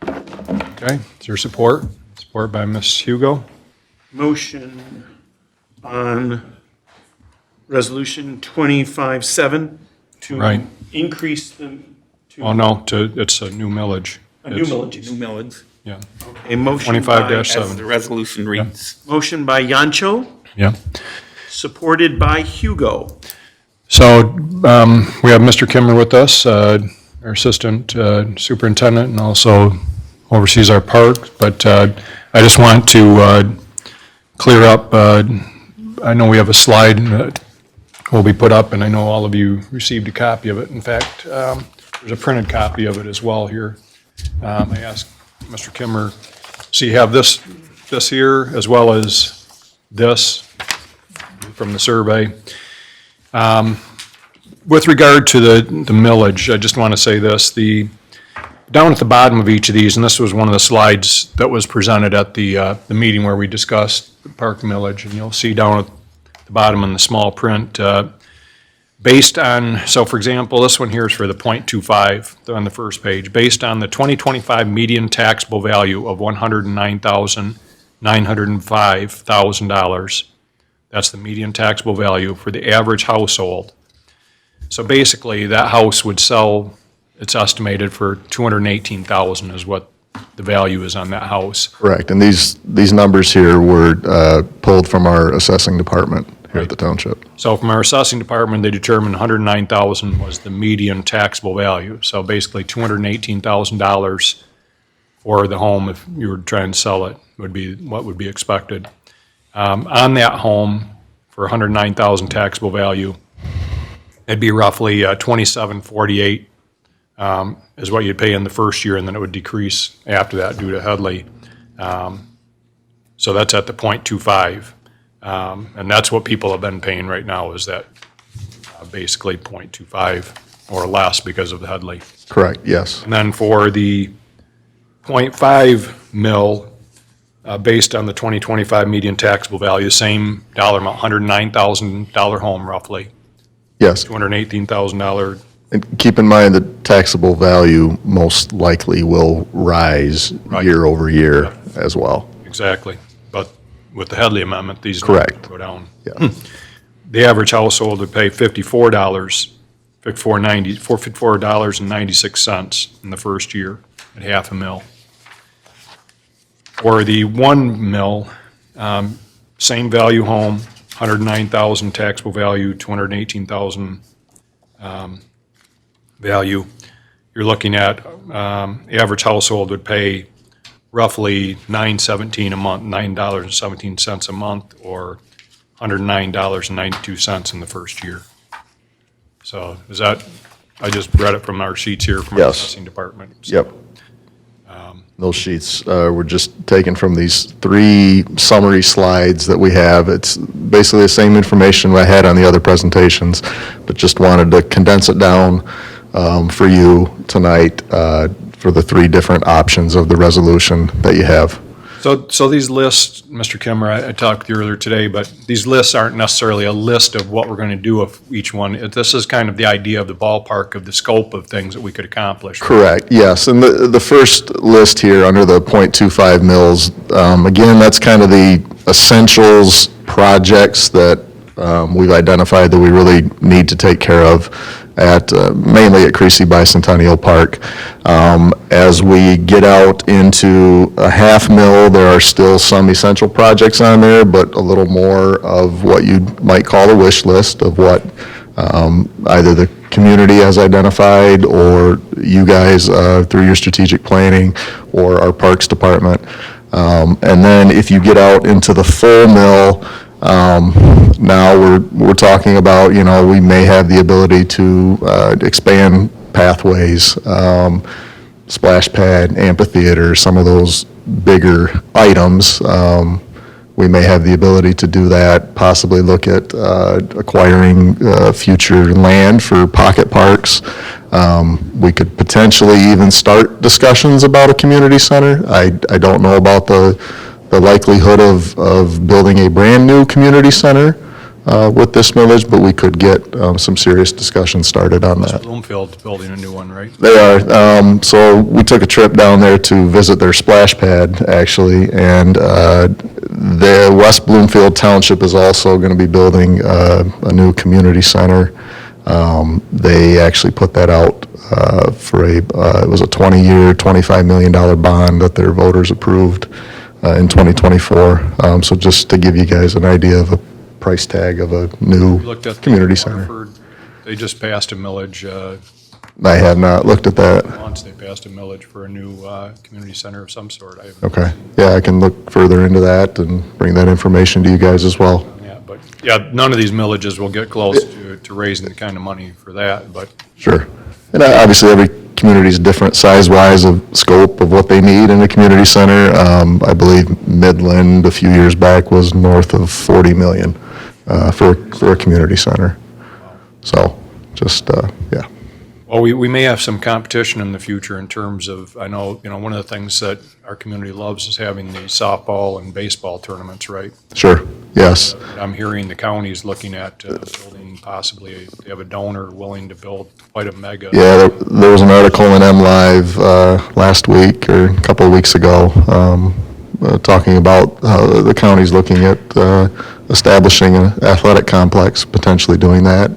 Okay, is there support? Support by Ms. Hugo. Motion on Resolution 25-7 to Right. increase the, Oh, no, it's a new millage. New millage. Yeah, a motion by, 25-7. As the resolution reads. motion by Yancho, yeah. supported by Hugo. So we have Mr. Kimmer with us, our Assistant Superintendent, and also oversees our park. But I just want to clear up, I know we have a slide that will be put up, and I know all of you received a copy of it. In fact, there's a printed copy of it as well here. I asked Mr. Kimmer, so you have this here as well as this from the survey. With regard to the millage, I just want to say this, down at the bottom of each of these, and this was one of the slides that was presented at the meeting where we discussed the park millage, and you'll see down at the bottom in the small print, based on, so for example, this one here is for the .25 on the first page, based on the 2025 median taxable value of $109,905,000. That's the median taxable value for the average household. So basically, that house would sell, it's estimated for $218,000 is what the value is on that house. Correct, and these numbers here were pulled from our assessing department here at the township. So from our assessing department, they determined $109,000 was the median taxable value. So basically, $218,000 for the home, if you were trying to sell it, would be what would be expected. On that home, for $109,000 taxable value, it'd be roughly $2,748 is what you'd pay in the first year, and then it would decrease after that due to Headley. So that's at the .25. And that's what people have been paying right now, is that basically .25 or less because of the Headley. Correct, yes. And then for the .5 mil, based on the 2025 median taxable value, same dollar amount, $109,000 home roughly, Yes, $218,000. and keep in mind that taxable value most likely will rise Right. year over year as well. Exactly. But with the Headley Amendment, these Correct. go down. Yeah. The average household would pay $54.96 in the first year at half a mil. For the 1 mil, same value home, $109,000 taxable value, $218,000 value. You're looking at, the average household would pay roughly $9.17 a month, $9.17 a month, or $109.92 in the first year. So is that, I just read it from our sheets here from our Yes. assessing department. So, Yep. Those sheets were just taken from these 3 summary slides that we have. It's basically the same information I had on the other presentations, but just wanted to condense it down for you tonight for the 3 different options of the resolution that you have. So these lists, Mr. Kimmer, I talked with you earlier today, but these lists aren't necessarily a list of what we're going to do of each one. This is kind of the idea of the ballpark of the scope of things that we could accomplish. Correct, yes. And the first list here under the .25 mils, again, that's kind of the essentials projects that we've identified that we really need to take care of at, mainly at Creasy Bicentennial Park. As we get out into a half mil, there are still some essential projects on there, but a little more of what you might call a wish list of what either the community has identified or you guys through your strategic planning or our Parks Department. And then if you get out into the full mill, now we're talking about, you know, we may have the ability to expand pathways, splash pad, amphitheater, some of those bigger items. We may have the ability to do that, possibly look at acquiring future land for pocket parks. We could potentially even start discussions about a community center. I don't know about the likelihood of building a brand-new community center, with this millage, but we could get some serious discussion started on that. Bloomfield's building a new one, right? They are. So we took a trip down there to visit their splash pad, actually, and the West Bloomfield Township is also going to be building a new community center. They actually put that out for it was a 20-year, $25 million bond that their voters approved in 2024. So just to give you guys an idea of a price tag of a new Looked at the community center. Waterford, they just passed a millage, I have not looked at that. once they passed a millage for a new community center of some sort. I haven't Okay. Yeah, I can look further into that and bring that information to you guys as well. done that, but, yeah, none of these millages will get close to raising the kind of money for that, but Sure. And obviously, every community is different size-wise of scope of what they need in a community center. I believe Midland, a few years back, was north of 40 million for a community center. So, just, yeah. well, we may have some competition in the future in terms of, I know, one of the things that our community loves is having the softball and baseball tournaments, right? Sure, yes. I'm hearing the county's looking at building possibly, they have a donor willing to build quite a mega. Yeah, there was an article in MLive last week or a couple of weeks ago talking about how the county's looking at establishing an athletic complex, potentially doing that.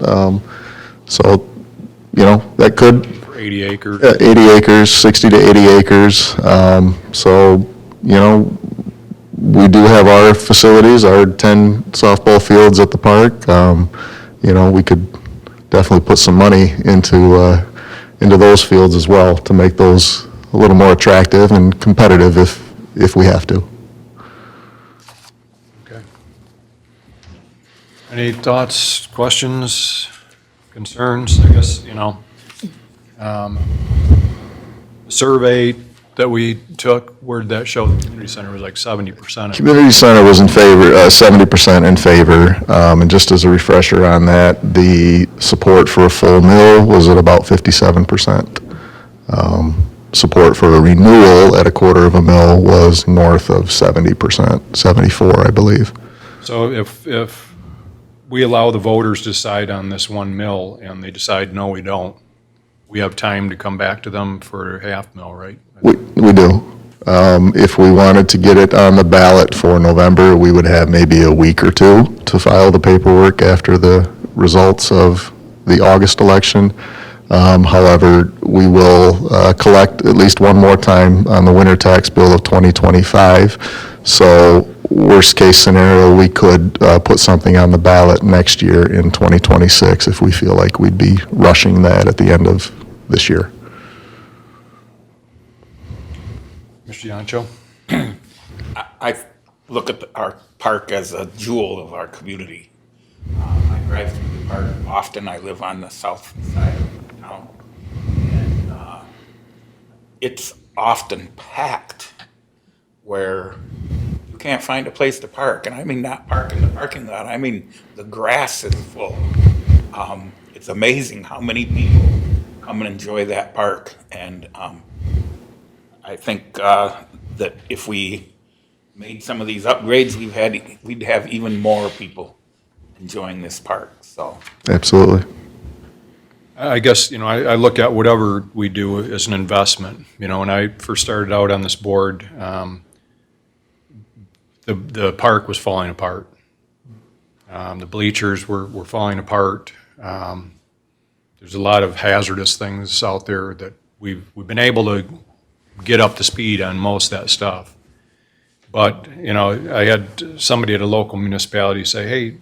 So, that could, For 80 acres. 80 acres, 60 to 80 acres. So, we do have our facilities, our 10 softball fields at the park. We could definitely put some money into those fields as well to make those a little more attractive and competitive if we have to. Okay. Any thoughts, questions, concerns? I guess, survey that we took, where did that show the community center was like 70%? Community center was in favor, 70% in favor. And just as a refresher on that, the support for a full mill was at about 57%. Support for a renewal at a quarter of a mill was north of 70%, 74, I believe. So if we allow the voters to decide on this one mill and they decide, no, we don't, we have time to come back to them for half mill, right? We do. If we wanted to get it on the ballot for November, we would have maybe a week or two to file the paperwork after the results of the August election. However, we will collect at least one more time on the winter tax bill of 2025. So worst case scenario, we could put something on the ballot next year in 2026 if we feel like we'd be rushing that at the end of this year. Mr. Yancho? I look at our park as a jewel of our community. I drive through the park often. I live on the south side of town. And it's often packed where you can't find a place to park. And I mean not park in the parking lot. I mean the grass is full. It's amazing how many people come and enjoy that park. And I think that if we made some of these upgrades, we'd have even more people enjoying this park, so. Absolutely. I guess, I look at whatever we do as an investment. When I first started out on this board, the park was falling apart. The bleachers were falling apart. There's a lot of hazardous things out there that we've been able to get up to speed on most of that stuff. But, I had somebody at a local municipality say, hey,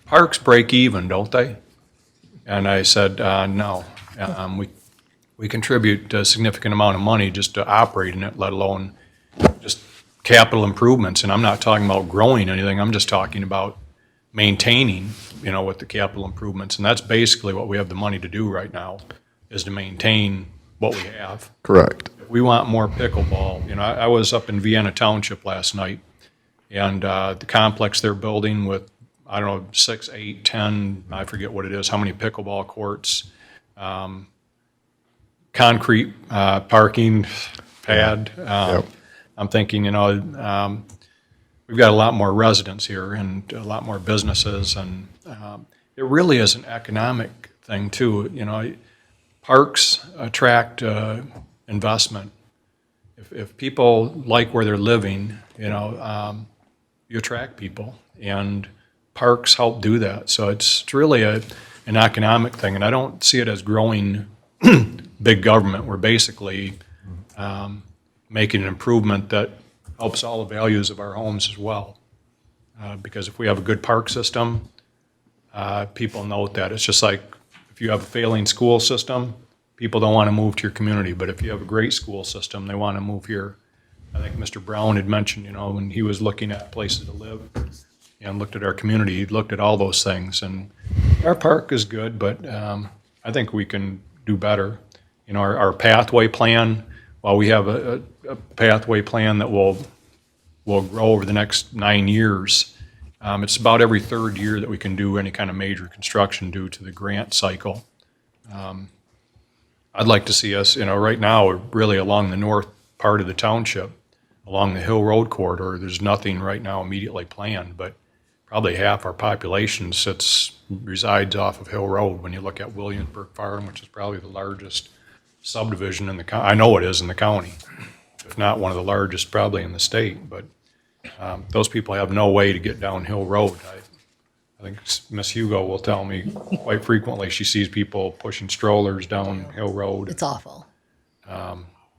parks break even, don't they? And I said, no. We contribute a significant amount of money just to operate in it, let alone just capital improvements. And I'm not talking about growing anything, I'm just talking about maintaining, with the capital improvements. And that's basically what we have the money to do right now, is to maintain what we have. Correct. We want more pickleball. I was up in Vienna Township last night, and the complex they're building with, 6, 8, 10, I forget what it is, how many pickleball courts, concrete parking pad. Yep. I'm thinking, we've got a lot more residents here and a lot more businesses, and it really is an economic thing too. You know, parks attract investment. If people like where they're living, you know, you attract people, and parks help do that. So it's really an economic thing, and I don't see it as growing big government. We're basically making an improvement that helps all the values of our homes as well. Because if we have a good park system, people note that. It's just like if you have a failing school system, people don't want to move to your community. But if you have a great school system, they want to move here. I think Mr. Brown had mentioned, you know, when he was looking at places to live and looked at our community, he looked at all those things. And our park is good, but I think we can do better. You know, our pathway plan, while we have a pathway plan that will grow over the next 9 years, it's about every third year that we can do any kind of major construction due to the grant cycle. I'd like to see us, you know, right now, we're really along the north part of the township, along the Hill Road corridor. There's nothing right now immediately planned, but probably half our population resides off of Hill Road. When you look at Williamsburg Farm, which is probably the largest subdivision in the county, I know it is in the county, if not one of the largest probably in the state, but those people have no way to get down Hill Road. I think Miss Hugo will tell me quite frequently she sees people pushing strollers down Hill Road. It's awful.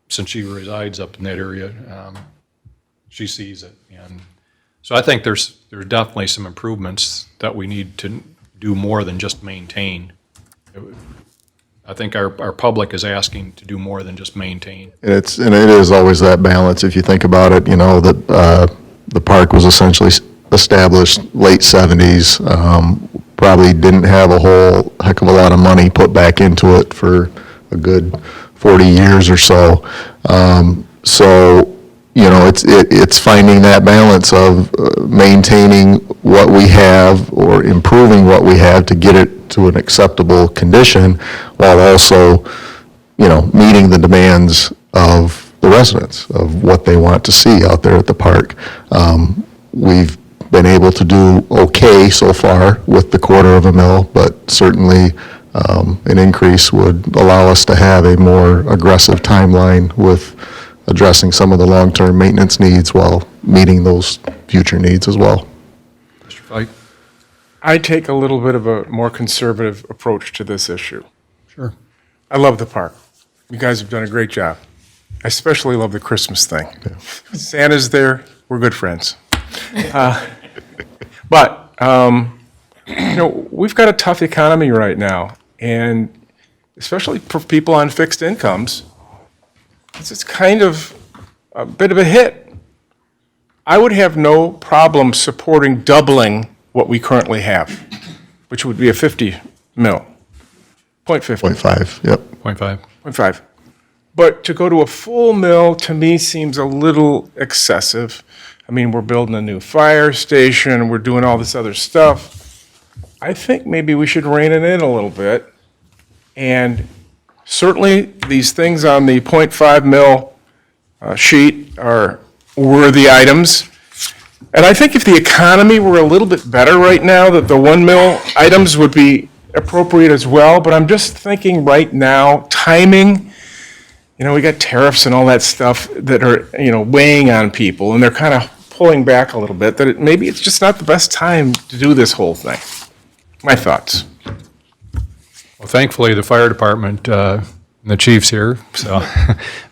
Since she resides up in that area, she sees it. And so I think there's definitely some improvements that we need to do more than just maintain. I think our public is asking to do more than just maintain. And it is always that balance. If you think about it, you know, that the park was essentially established late 70s, probably didn't have a whole heck of a lot of money put back into it for a good 40 years or so. So, you know, it's finding that balance of maintaining what we have or improving what we have to get it to an acceptable condition, while also, you know, meeting the demands of the residents of what they want to see out there at the park. We've been able to do okay so far with the $250,000, but certainly an increase would allow us to have a more aggressive timeline with addressing some of the long-term maintenance needs while meeting those future needs as well. Mr. Fike? I take a little bit of a more conservative approach to this issue. Sure. I love the park. You guys have done a great job. I especially love the Christmas thing. Santa's there, we're good friends. But, you know, we've got a tough economy right now, and especially for people on fixed incomes, it's kind of a bit of a hit. I would have no problem supporting doubling what we currently have, which would be a 50 mil, 0.50. 0.5, yep. 0.5. 0.5. But to go to a full mill, to me, seems a little excessive. I mean, we're building a new fire station, we're doing all this other stuff. I think maybe we should rein it in a little bit. And certainly, these things on the 0.5 mil sheet are worthy items. And I think if the economy were a little bit better right now, that the 1 mil items would be appropriate as well. But I'm just thinking right now, timing, you know, we got tariffs and all that stuff that are, you know, weighing on people, and they're kind of pulling back a little bit, that maybe it's just not the best time to do this whole thing. My thoughts. Well, thankfully, the fire department, and the chief's here, so,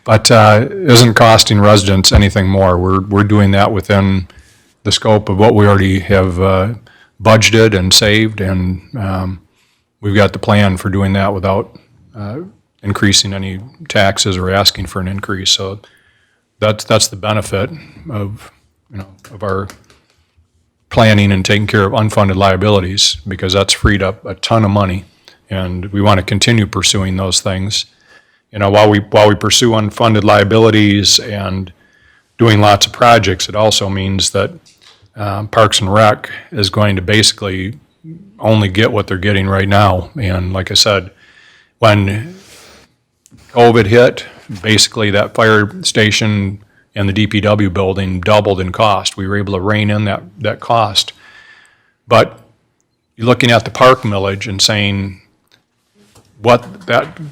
but isn't costing residents anything more. We're doing that within the scope of what we already have budgeted and saved, and we've got the plan for doing that without increasing any taxes or asking for an increase. So that's the benefit of, you know, of our planning and taking care of unfunded liabilities, because that's freed up a ton of money, and we want to continue pursuing those things. You know, while we pursue unfunded liabilities and doing lots of projects, it also means that Parks and Rec is going to basically only get what they're getting right now. And like I said, when COVID hit, basically that fire station and the DPW building doubled in cost. We were able to rein in that cost. But you're looking at the park millage and saying what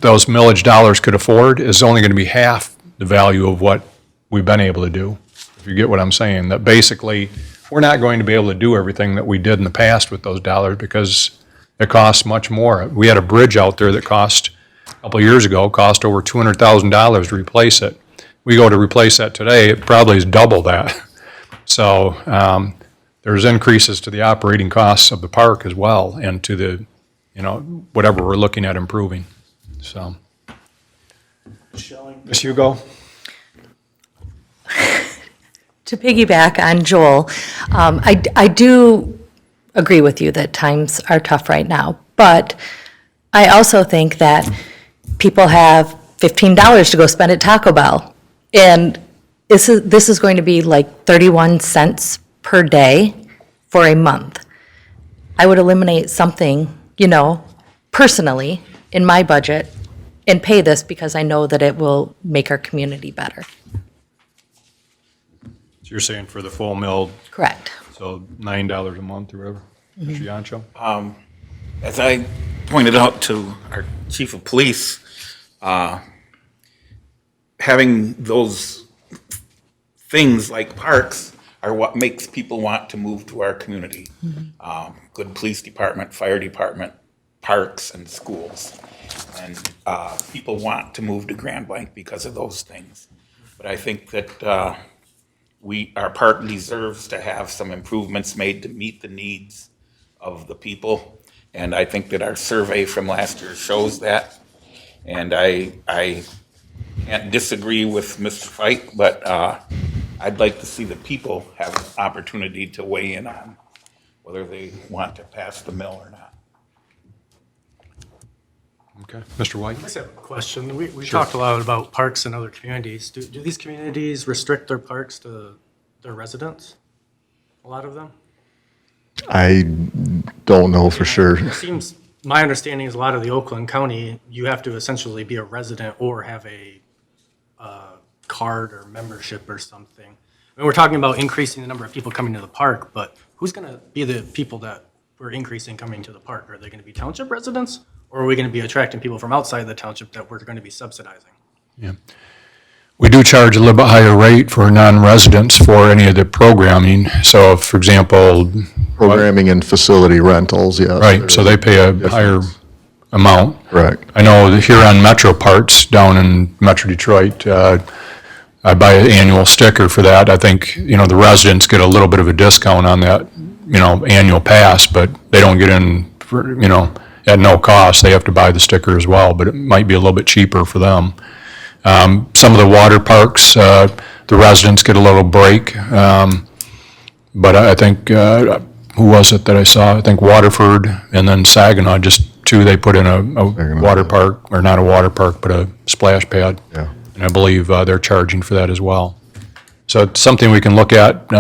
those millage dollars could afford is only going to be half the value of what we've been able to do, if you get what I'm saying. That basically, we're not going to be able to do everything that we did in the past with those dollars because it costs much more. We had a bridge out there that cost, a couple of years ago, cost over $200,000 to replace it. We go to replace that today, it probably is double that. So there's increases to the operating costs of the park as well, and to the, whatever we're looking at improving, so. Ms. Hugo? To piggyback on Joel, I do agree with you that times are tough right now, but I also think that people have $15 to go spend at Taco Bell, and this is going to be like 31 cents per day for a month. I would eliminate something, personally, in my budget, and pay this because I know that it will make our community better. So you're saying for the full mill, Correct. so $9 a month or whatever? Mr. Yancho? As I pointed out to our chief of police, having those things like parks are what makes people want to move to our community. Good police department, fire department, parks, and schools. And people want to move to Grand Blanc because of those things. But I think that our park deserves to have some improvements made to meet the needs of the people. And I think that our survey from last year shows that. And I can't disagree with Mr. Fike, but I'd like to see the people have an opportunity to weigh in on whether they want to pass the mill or not. Okay. Mr. White? I just have a question. We talked a lot about parks in other communities. Do these communities restrict their parks to their residents? A lot of them? I don't know for sure. It seems, my understanding is a lot of the Oakland County, you have to essentially be a resident or have a card or membership or something. I mean, we're talking about increasing the number of people coming to the park, but who's going to be the people that we're increasing coming to the park? Are they going to be township residents? Or are we going to be attracting people from outside the township that we're going to be subsidizing? Yeah. We do charge a little bit higher rate for non-residents for any of the programming. So if, for example. Programming and facility rentals, yeah. Right, so they pay a higher amount. Correct. I know that here on Metro Parts down in Metro Detroit, I buy an annual sticker for that. I think, the residents get a little bit of a discount on that, annual pass, but they don't get in for, at no cost. They have to buy the sticker as well, but it might be a little bit cheaper for them. Some of the water parks, the residents get a little break. But I think, who was it that I saw? I think Waterford and then Saginaw, just two, they put in a water park, or not a water park, but a splash pad. Yeah. And I believe they're charging for that as well. So it's something we can look at.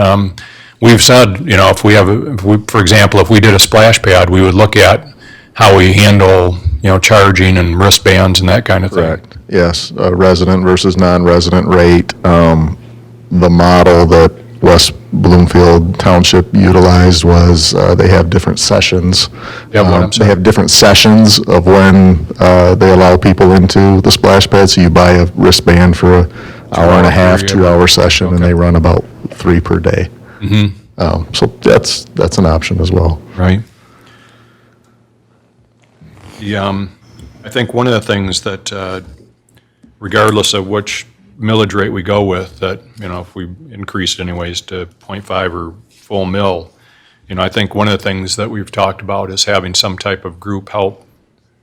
We've said, for example, if we did a splash pad, we would look at how we handle, charging and wristbands and that kind of thing. Correct, yes, resident versus non-resident rate. The model that West Bloomfield Township utilized was, they have different sessions. Yeah, what I'm They saying. have different sessions of when they allow people into the splash pad, so you buy a wristband for an hour and a half, 2-hour session, and they run about 3 per day. So that's an option as well. Right. I think one of the things that, regardless of which millage rate we go with, that, if we increase it anyways to 0.5 or full mill, I think one of the things that we've talked about is having some type of group help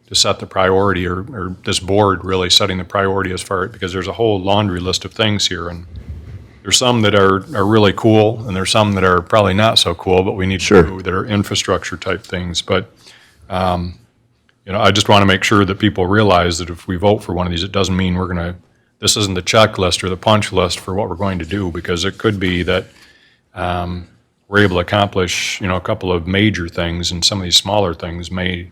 to set the priority, or this board really setting the priority as far, because there's a whole laundry list of things here, and there's some that are really cool, and there's some that are probably not so cool, but we need to do that are infrastructure type things. But, I just want to make sure that people realize that if we vote for one of these, it doesn't mean this isn't the checklist or the punch list for what we're going to do, because it could be that we're able to accomplish, a couple of major things, and some of these smaller things may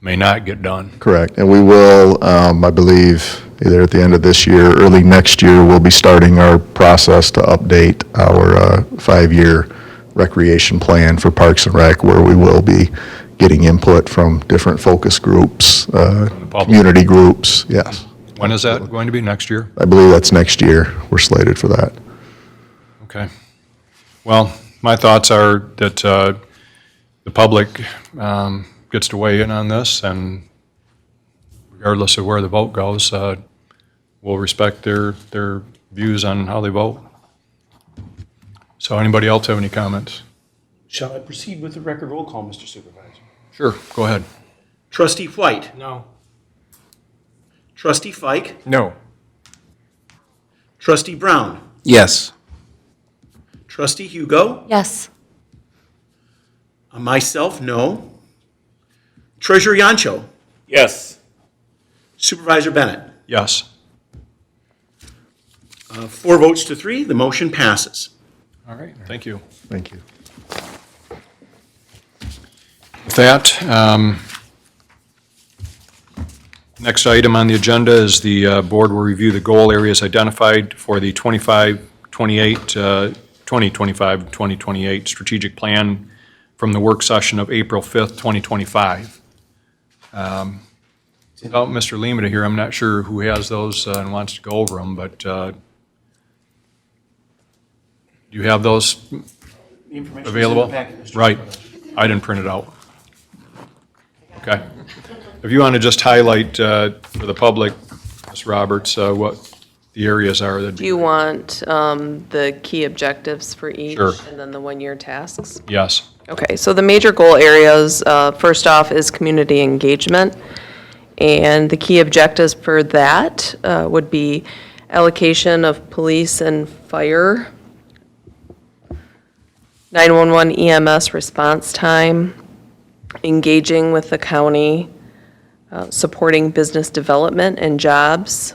not get done. Correct, and we will, I believe, either at the end of this year, early next year, we'll be starting our process to update our 5-year recreation plan for Parks and Rec, where we will be getting input from different focus groups, public. community groups, yes. When is that going to be? Next year? I believe that's next year. We're slated for that. Okay. Well, my thoughts are that the public gets to weigh in on this, and regardless of where the vote goes, we'll respect their views on how they vote. So anybody else have any comments? Shall I proceed with the record roll call, Mr. Supervisor? Sure, go ahead. Trustee White? No. Trustee Fike? No. Trustee Brown? Yes. Trustee Hugo? Yes. Myself, no. Treasurer Yancho? Yes. Supervisor Bennett? Yes. 4 votes to 3, the motion passes. All right, thank you. Thank you. With that, next item on the agenda is the board will review the goal areas identified for the 2025-2028 strategic plan from the work session of April 5th, 2025. Without Mr. Lemata here, I'm not sure who has those and wants to go over them, but do you have those available? Right. I didn't print it out. Okay. If you want to just highlight for the public, Ms. Roberts, what the areas are that. Do you want the key objectives for each? Sure. And then the one-year tasks? Yes. Okay, so the major goal areas, first off, is community engagement. And the key objectives for that would be allocation of police and fire, 911 EMS response time, engaging with the county, supporting business development and jobs,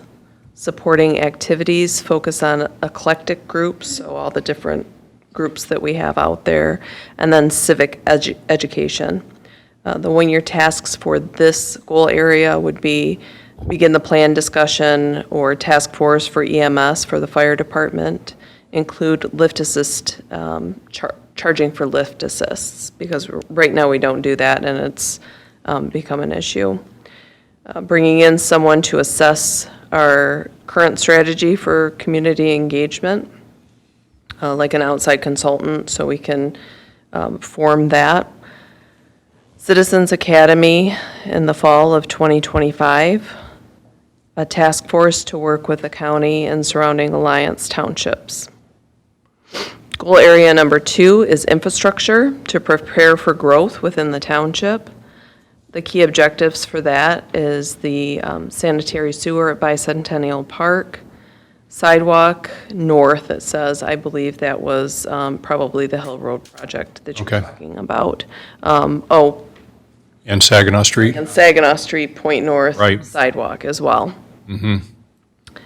supporting activities, focus on eclectic groups, so all the different groups that we have out there, and then civic education. The one-year tasks for this goal area would be begin the plan discussion or task force for EMS for the fire department, include lift assist, charging for lift assists, because right now we don't do that and it's become an issue. Bringing in someone to assess our current strategy for community engagement, like an outside consultant, so we can form that. Citizens Academy in the fall of 2025, a task force to work with the county and surrounding Alliance townships. Goal area number 2 is infrastructure to prepare for growth within the township. The key objectives for that is the sanitary sewer at Bicentennial Park, sidewalk north, it says, I believe that was probably the Hill Road project that you're Okay. talking about. And Saginaw Street? And Saginaw Street, Point North Right. sidewalk as well. I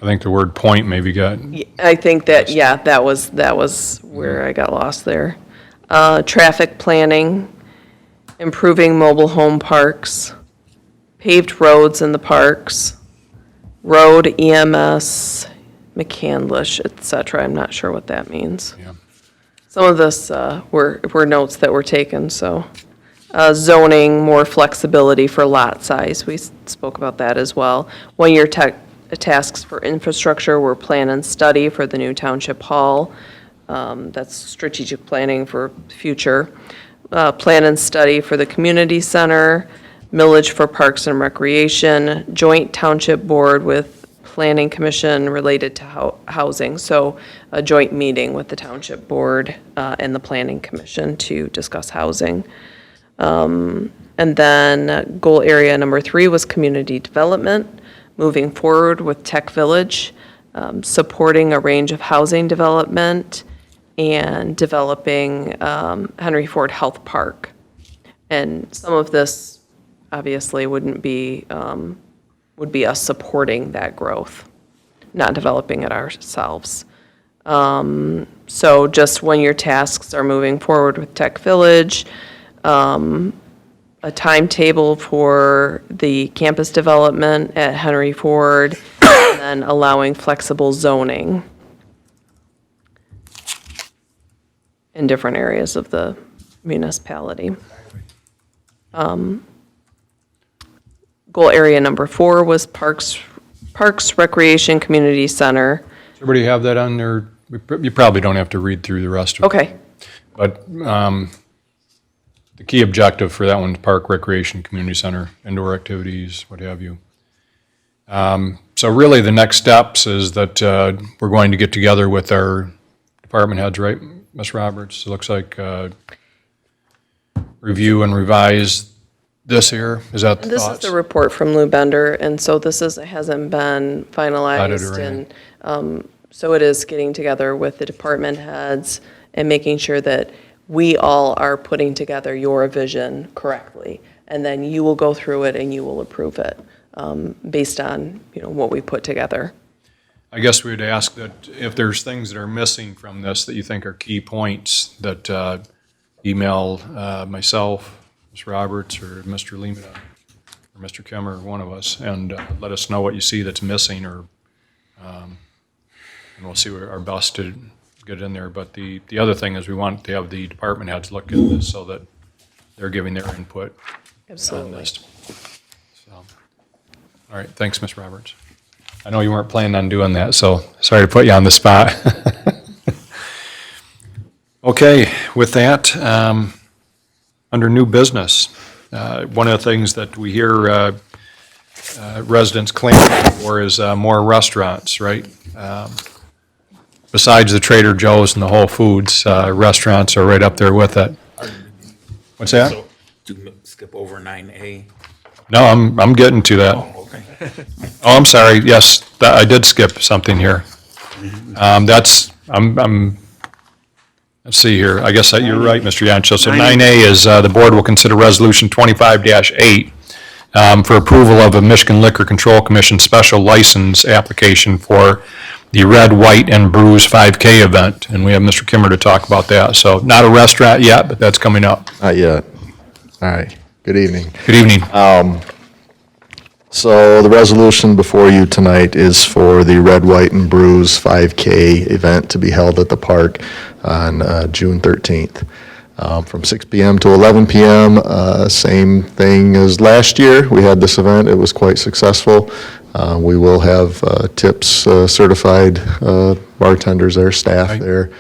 think the word point maybe got, I think that, yeah, that was where I got lost there. Traffic planning, improving mobile home parks, paved roads in the parks, road EMS, McCandlish, et cetera. I'm not sure what that means. Yeah. Some of this were notes that were taken, so. Zoning, more flexibility for lot size. We spoke about that as well. One-year tasks for infrastructure were plan and study for the new township hall. That's strategic planning for future. Plan and study for the community center, millage for parks and recreation, joint township board with planning commission related to housing. So a joint meeting with the township board and the planning commission to discuss housing. And then goal area number 3 was community development, moving forward with Tech Village, supporting a range of housing development, and developing Henry Ford Health Park. And some of this obviously would be us supporting that growth, not developing it ourselves. So just one-year tasks are moving forward with Tech Village, a timetable for the campus development at Henry Ford, and then allowing flexible zoning. in different areas of the municipality. Goal area number 4 was Parks, Recreation, Community Center. Does everybody have that on there? You probably don't have to read through the rest of it. Okay, But the key objective for that one is park, recreation, community center, indoor activities, what have you. So really, the next steps is that we're going to get together with our department heads, right, Ms. Roberts? It looks like review and revise this here. Is that the this is thoughts? the report from Lou Bender, and so this hasn't been finalized. Edited, And so it is getting together with the department heads and making sure that we all are putting together your vision correctly. And then you will go through it and you will approve it based on, what we put together. I guess we would ask that if there's things that are missing from this that you think are key points, that email myself, Ms. Roberts, or Mr. Lemata, or Mr. Kemmer, one of us, and let us know what you see that's missing, or and we'll see our best to get in there. But the other thing is we want to have the department heads look at this so that they're giving their input on Absolutely. this. So, all right, thanks, Ms. Roberts. I know you weren't planning on doing that, so sorry to put you on the spot. Okay, with that, under new business, one of the things that we hear residents claiming for is more restaurants, right? Besides the Trader Joe's and the Whole Foods, restaurants are right up there with it. What's that? So, to skip over 9A. No, I'm getting to that. Oh, okay. Oh, I'm sorry, yes, I did skip something here. Let's see here, I guess you're right, Mr. Yancho. So 9A is the board will consider Resolution 25-8 for approval of a Michigan Liquor Control Commission special license application for the Red, White, and Brews 5K event. And we have Mr. Kimmer to talk about that. So not a restaurant yet, but that's coming up. Not yet. All right. Good evening. Good evening. So the resolution before you tonight is for the Red, White, and Brews 5K event to be held at the park on June 13th. From 6 p.m. to 11 p.m., same thing as last year. We had this event. It was quite successful. We will have tips, certified bartenders there, staff Right. there.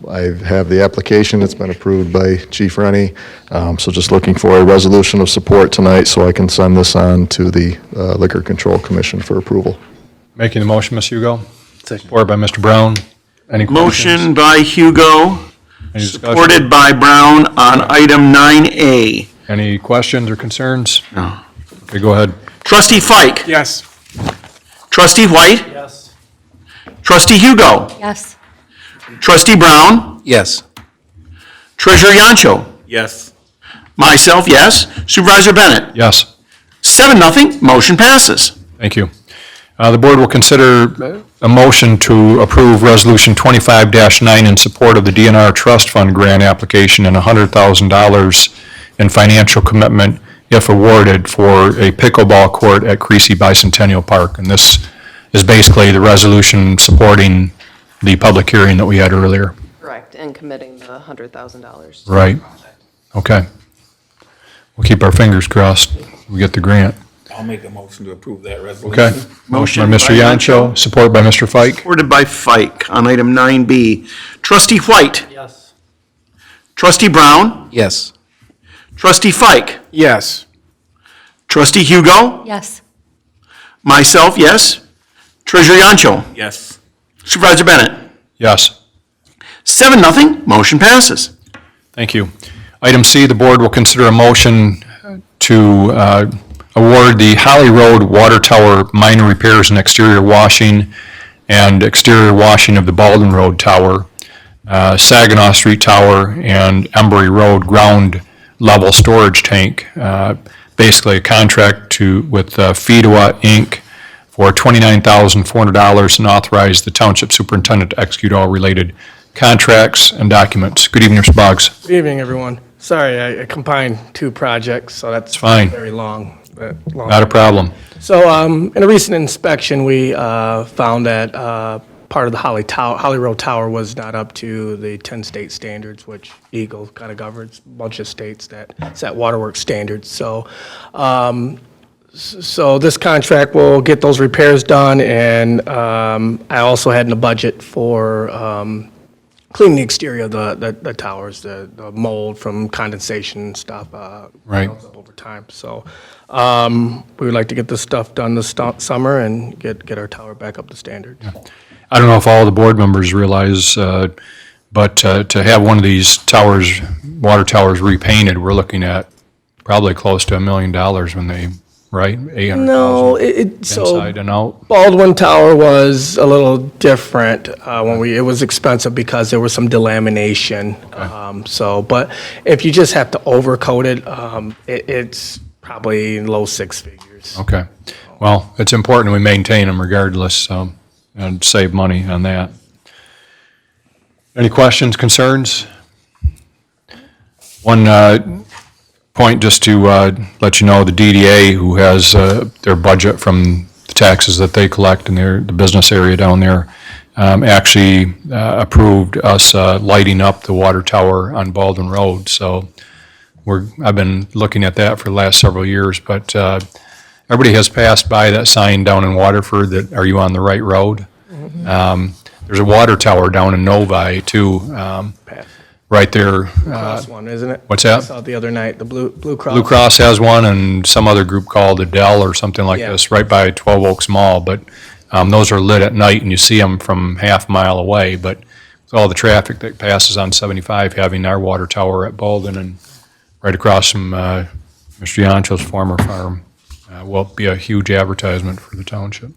I have the application. It's been approved by Chief Rennie. So just looking for a resolution of support tonight so I can send this on to the Liquor Control Commission for approval. Making the motion, Ms. Hugo. Supported by Mr. Brown. Any questions? Motion by Hugo, Any discussion? supported by Brown on item 9A. Any questions or concerns? No. Okay, go ahead. Trustee Fike. Yes. Trustee White. Yes. Trustee Hugo. Yes. Trustee Brown. Yes. Treasurer Yancho. Yes. Myself, yes. Supervisor Bennett. Yes. 7-0, motion passes. Thank you. The board will consider a motion to approve Resolution 25-9 in support of the DNR Trust Fund grant application and $100,000 in financial commitment, if awarded, for a pickleball court at Creasy Bicentennial Park. And this is basically the resolution supporting the public hearing that we had earlier. Correct, and committing the $100,000. Right. Okay. We'll keep our fingers crossed. We get the grant. I'll make a motion to approve that resolution. Okay. Motion by Motion Mr. by Yancho, support by Mr. Fike. Supported by Fike on item 9B. Trustee White. Yes. Trustee Brown. Yes. Trustee Fike. Yes. Trustee Hugo. Yes. Myself, yes. Treasurer Yancho. Yes. Supervisor Bennett. Yes. 7-0, motion passes. Thank you. Item C, the board will consider a motion to award the Holly Road Water Tower minor repairs and exterior washing and exterior washing of the Baldwin Road Tower, Saginaw Street Tower, and Embry Road ground level storage tank. Basically a contract with Fedewa Inc. for $29,400 and authorize the Township Superintendent to execute all related contracts and documents. Good evening, Mr. Boggs. Good evening, everyone. Sorry, I combined two projects, so that's fine. very long. Not a problem. So in a recent inspection, we found that part of the Holly Road Tower was not up to the 10 state standards, which Eagle kind of governs a bunch of states that set waterworks standards. So, so this contract will get those repairs done, and I also had in the budget for cleaning the exterior of the towers, the mold from condensation and stuff. Right. builds up over time. So we would like to get this stuff done this summer and get our tower back up to standard. I don't know if all the board members realize, but to have one of these towers, water towers repainted, we're looking at probably close to $1 million when they, right? 800,000 No, so inside and out. Baldwin Tower was a little different it was expensive because there was some delamination. So, but if you just have to overcoat it, it's probably low six figures. Okay. Well, it's important we maintain them regardless, and save money on that. Any questions, concerns? One point just to let you know, the DDA, who has their budget from the taxes that they collect in the business area down there, actually approved us lighting up the water tower on Baldwin Road. So I've been looking at that for the last several years, but everybody has passed by that sign down in Waterford that, are you on the right road? There's a water tower down in Novi too, right there. Cross one, isn't it? What's that? I saw it the other night, the Blue Cross. Blue Cross has one, and some other group called Adele or something like Yeah. this, right by 12 Oaks Mall, but those are lit at night and you see them from half a mile away, but with all the traffic that passes on 75, having our water tower at Baldwin and right across from Mr. Yancho's former farm will be a huge advertisement for the township.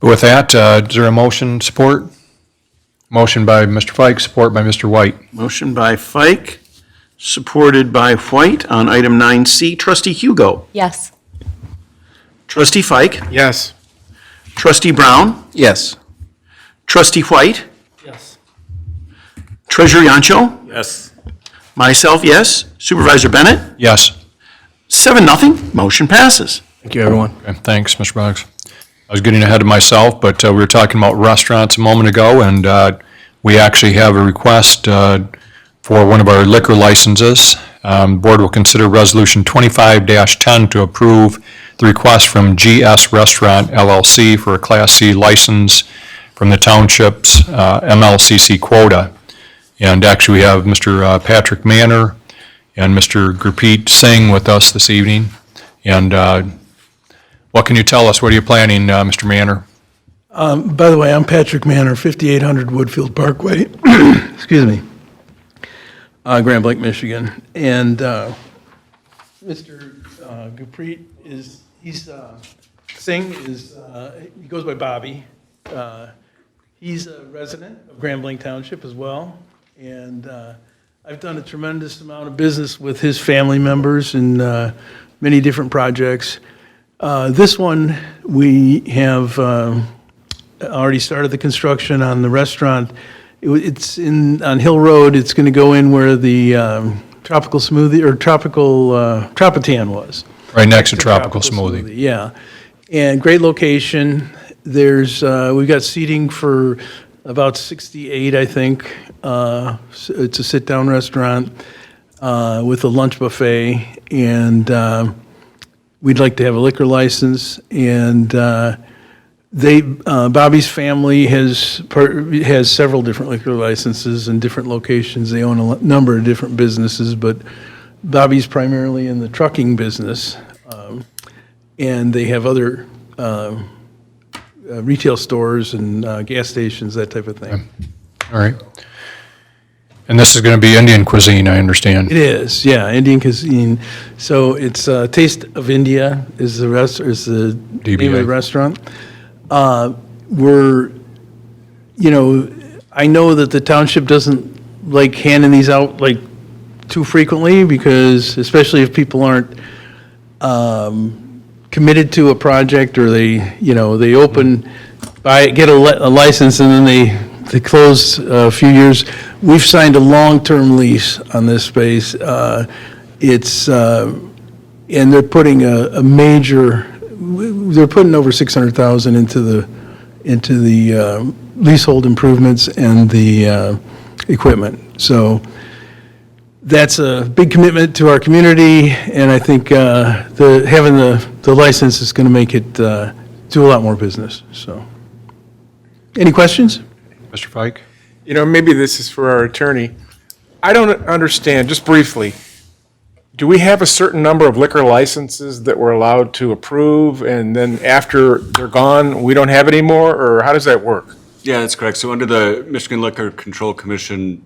But with that, is there a motion, support? Motion by Mr. Fike, support by Mr. White. Motion by Fike, supported by White on item 9C. Trustee Hugo. Yes. Trustee Fike. Yes. Trustee Brown. Yes. Trustee White. Yes. Treasurer Yancho. Yes. Myself, yes. Supervisor Bennett. Yes. 7-0. Motion passes. Thank you, everyone. Okay, thanks, Mr. Boggs. I was getting ahead of myself, but we were talking about restaurants a moment ago, and we actually have a request for one of our liquor licenses. Board will consider Resolution 25-10 to approve the request from GS Restaurant LLC for a Class C license from the Township's MLCC quota. And actually, we have Mr. Patrick Manor and Mr. Gurpreet Singh with us this evening. And what can you tell us? What are you planning, Mr. Manor? By the way, I'm Patrick Manor, 5800 Woodfield Parkway, excuse me, Grand Blanc, Michigan. And Mr. Gurpreet Singh he goes by Bobby. He's a resident of Grand Blanc Township as well. And I've done a tremendous amount of business with his family members in many different projects. This one, we have already started the construction on the restaurant. It's on Hill Road. It's going to go in where the tropical smoothie, or Tropitan was. Right next to Tropical Smoothie. Yeah. And great location. There's, we've got seating for about 68, I think. It's a sit-down restaurant with a lunch buffet. And we'd like to have a liquor license, and Bobby's family has several different liquor licenses in different locations. They own a number of different businesses, but Bobby's primarily in the trucking business, and they have other retail stores and gas stations, that type of thing. All right. And this is going to be Indian cuisine, I understand. It is, yeah, Indian cuisine. So it's Taste of India is the name of the restaurant. I know that the township doesn't like handing these out like too frequently, because especially if people aren't committed to a project, or they open, get a license, and then they close a few years. We've signed a long-term lease on this space. And they're putting they're putting over $600,000 into the leasehold improvements and the equipment. So that's a big commitment to our community, and I think having the license is going to make it do a lot more business, so. Any questions? Mr. Fike? You know, maybe this is for our attorney. I don't understand, just briefly, do we have a certain number of liquor licenses that we're allowed to approve, and then after they're gone, we don't have any more, or how does that work? Yeah, that's correct. So under the Michigan Liquor Control Commission,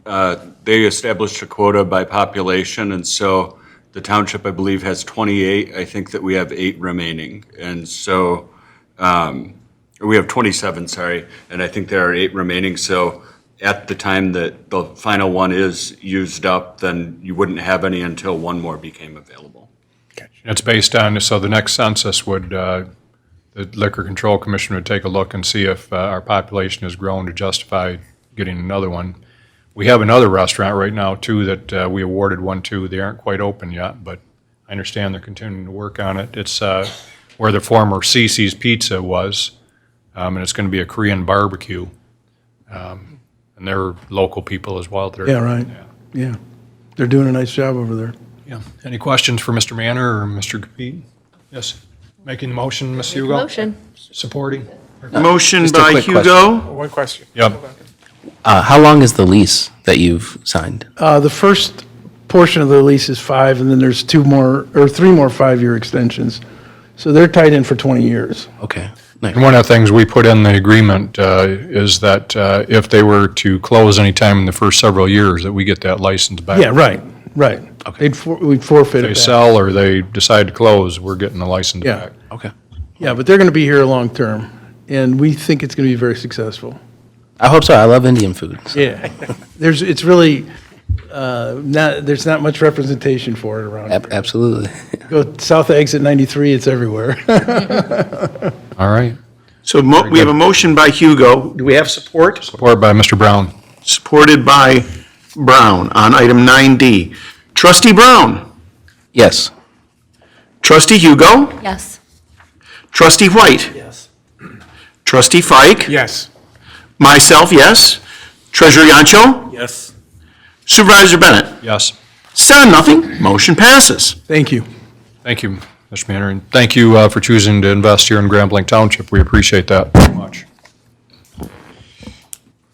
they established a quota by population, and so the township, I believe, has 28. I think that we have 8 remaining. And so, or we have 27, sorry, and I think there are 8 remaining. So at the time that the final one is used up, then you wouldn't have any until one more became available. It's based on, so the next census would, the Liquor Control Commission would take a look and see if our population has grown to justify getting another one. We have another restaurant right now, too, that we awarded one to. They aren't quite open yet, but I understand they're continuing to work on it. It's where the former Cece's Pizza was, and it's going to be a Korean barbecue. And they're local people as well. Yeah, right. Yeah. They're doing a nice job over there. Yeah. Any questions for Mr. Manor or Mr. Capit? Yes. Making the motion, Ms. Hugo? Motion. Supporting? Motion Just a by quick Hugo. One question. Yep. How long is the lease that you've signed? The first portion of the lease is 5, and then there's 3 more 5-year extensions. So they're tied in for 20 years. Okay. And one of the things we put in the agreement is that if they were to close anytime in the first several years, that we get that license back. Yeah, right. Okay. We'd forfeit If it they back. sell or they decide to close, we're getting the license Yeah. back. Okay. Yeah, but they're going to be here long-term, and we think it's going to be very successful. I hope so. I love Indian food. So. Yeah. It's really, there's not much representation for it around here. Absolutely. Go south of exit 93, it's everywhere. All right. So we have a motion by Hugo. Do we have support? Support by Mr. Brown. Supported by Brown on item 9D. Trustee Brown? Yes. Trustee Hugo? Yes. Trustee White? Yes. Trustee Fike? Yes. Myself, yes. Treasurer Yancho? Yes. Supervisor Bennett? Yes. 7-0, motion passes. Thank you. Thank you, Mr. Manor, and thank you for choosing to invest here in Grand Blanc Township. We appreciate that very much.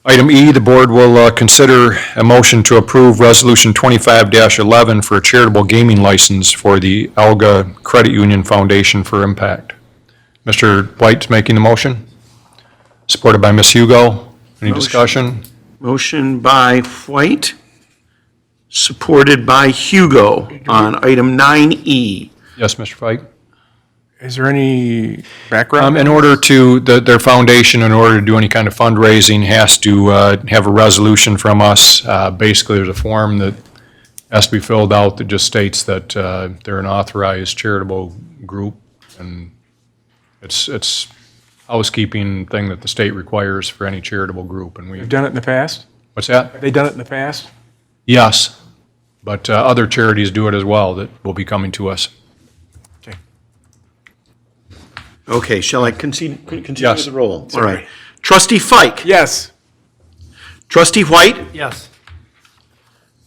Item E, the board will consider a motion to approve Resolution 25-11 for a charitable gaming license for the Alga Credit Union Foundation for Impact. Mr. White's making the motion, supported by Ms. Hugo. Any discussion? Motion by White, supported by Hugo on item 9E. Yes, Mr. Fike? Is there any background? In order to, their foundation, in order to do any kind of fundraising, has to have a resolution from us. Basically, there's a form that has to be filled out that just states that they're an authorized charitable group, and it's housekeeping thing that the state requires for any charitable group, and You've done it in the past? What's that? Have they done it in the past? Yes, but other charities do it as well that will be coming to us. Okay, shall I continue Yes. with the roll? All right. Trustee Fike? Yes. Trustee White? Yes.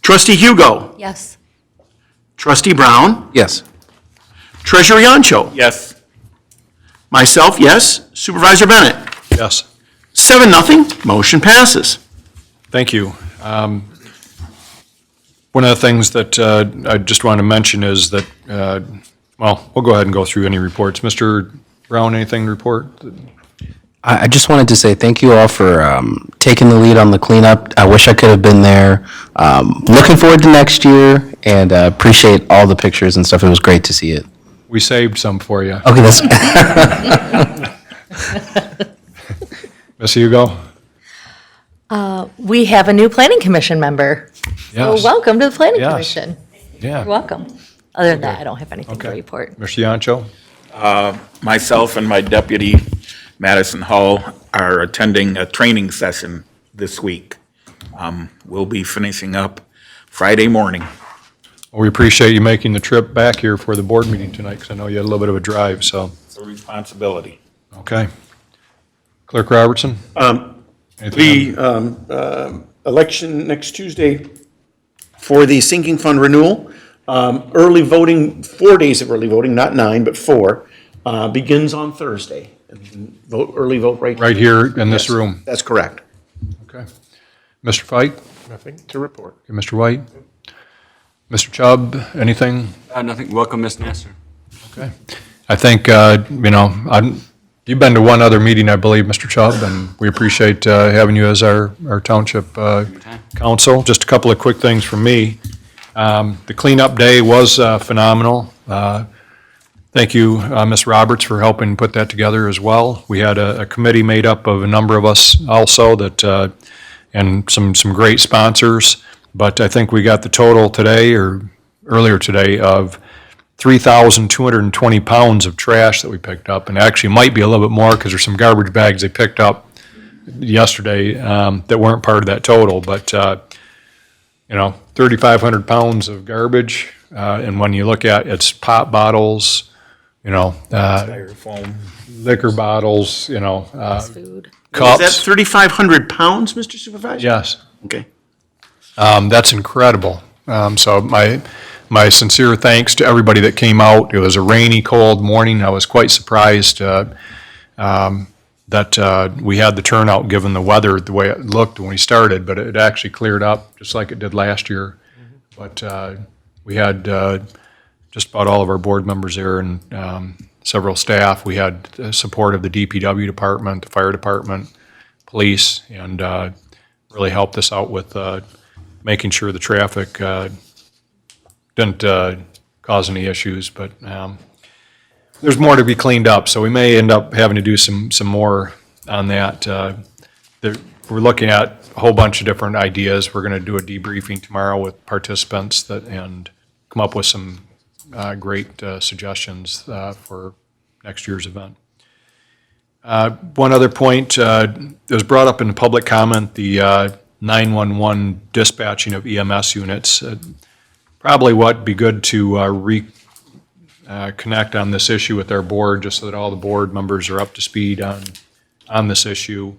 Trustee Hugo? Yes. Trustee Brown? Yes. Treasurer Yancho? Yes. Myself, yes. Supervisor Bennett? Yes. 7-0, motion passes. Thank you. One of the things that I just want to mention is that, well, we'll go ahead and go through any reports. Mr. Brown, anything to report? I just wanted to say thank you all for taking the lead on the cleanup. I wish I could have been there. Looking forward to next year, and appreciate all the pictures and stuff. It was great to see it. We saved some for you. Okay, that's Ms. Hugo? We have a new planning commission member. So Yes. welcome to the planning Yes. commission. You're Yeah. welcome. Other than that, I don't have anything to Okay. report. Mr. Yancho? Myself and my deputy, Madison Hall, are attending a training session this week. We'll be finishing up Friday morning. Well, we appreciate you making the trip back here for the board meeting tonight, because I know you had a little bit of a drive, so, It's a responsibility. okay. Clerk Robertson? Anything The election next Tuesday for the sinking fund renewal, early voting, 4 days of early voting, not 9, but 4, begins on Thursday. And you can vote, early vote Right here in this Yes, room? That's correct. Okay. Mr. Fite? Nothing to report. Okay, Mr. White? Mr. Chubb, anything? Nothing. Welcome, Ms. Nasser. Okay. I think, you've been to one other meeting, I believe, Mr. Chubb, and we appreciate having you as our township council. Just a couple of quick things from me. The cleanup day was phenomenal. Thank you, Ms. Roberts, for helping put that together as well. We had a committee made up of a number of us also that, and some great sponsors, but I think we got the total today, or earlier today, of 3,220 pounds of trash that we picked up, and actually might be a little bit more because there's some garbage bags they picked up yesterday that weren't part of that total, but 3,500 pounds of garbage, and when you look at it's pop bottles, Styrofoam. liquor bottles, Food. cups. Is that 3,500 pounds, Mr. Supervisor? Yes. Okay. That's incredible. So my sincere thanks to everybody that came out. It was a rainy, cold morning. I was quite surprised that we had the turnout given the weather, the way it looked when we started, but it actually cleared up just like it did last year. But we had just about all of our board members there and several staff. We had support of the DPW department, the fire department, police, and really helped us out with making sure the traffic didn't cause any issues, but there's more to be cleaned up, so we may end up having to do some more on that. We're looking at a whole bunch of different ideas. We're going to do a debriefing tomorrow with participants and come up with some great suggestions for next year's event. One other point, it was brought up in the public comment, the 911 dispatching of EMS units. Probably what'd be good to connect on this issue with our board, just so that all the board members are up to speed on this issue.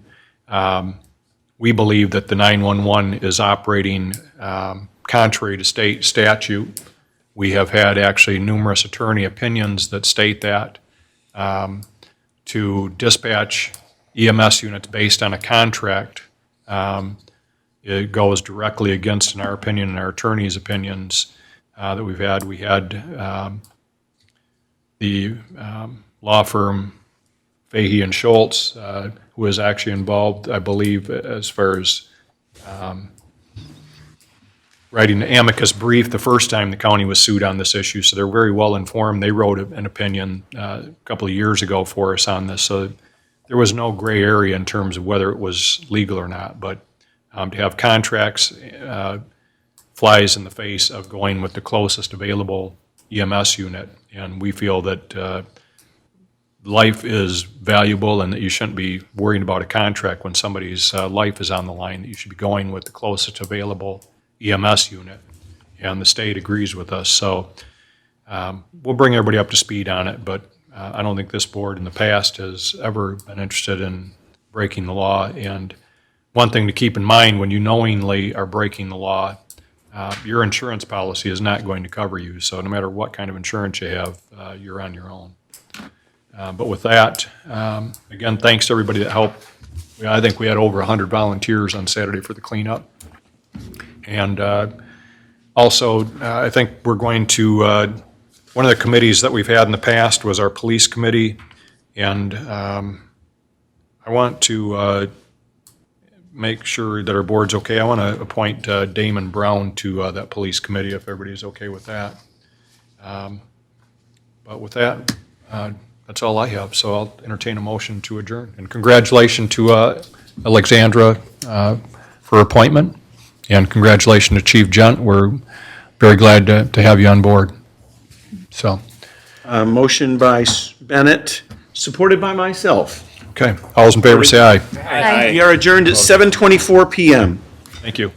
We believe that the 911 is operating contrary to state statute. We have had actually numerous attorney opinions that state that to dispatch EMS units based on a contract, it goes directly against, in our opinion, and our attorneys' opinions that we've had. We had the law firm Fahey and Schultz, who was actually involved, I believe, as far as writing an amicus brief the first time the county was sued on this issue, so they're very well informed. They wrote an opinion a couple of years ago for us on this, so there was no gray area in terms of whether it was legal or not, but to have contracts flies in the face of going with the closest available EMS unit, and we feel that life is valuable and that you shouldn't be worrying about a contract when somebody's life is on the line, that you should be going with the closest available EMS unit, and the state agrees with us. So we'll bring everybody up to speed on it, but I don't think this board in the past has ever been interested in breaking the law. And one thing to keep in mind, when you knowingly are breaking the law, your insurance policy is not going to cover you. So no matter what kind of insurance you have, you're on your own. But with that, again, thanks to everybody that helped. I think we had over 100 volunteers on Saturday for the cleanup. And also, I think we're going to, one of the committees that we've had in the past was our police committee. And I want to make sure that our board's okay. I want to appoint Damon Brown to that police committee, if everybody's okay with that. But with that, that's all I have. So I'll entertain a motion to adjourn. And congratulations to Alexandra for appointment. And congratulations to Chief Gent. We're very glad to have you on board. So, Motion by Bennett, supported by myself. okay, all those in favor say aye. We are adjourned at 7:24 PM. Thank you.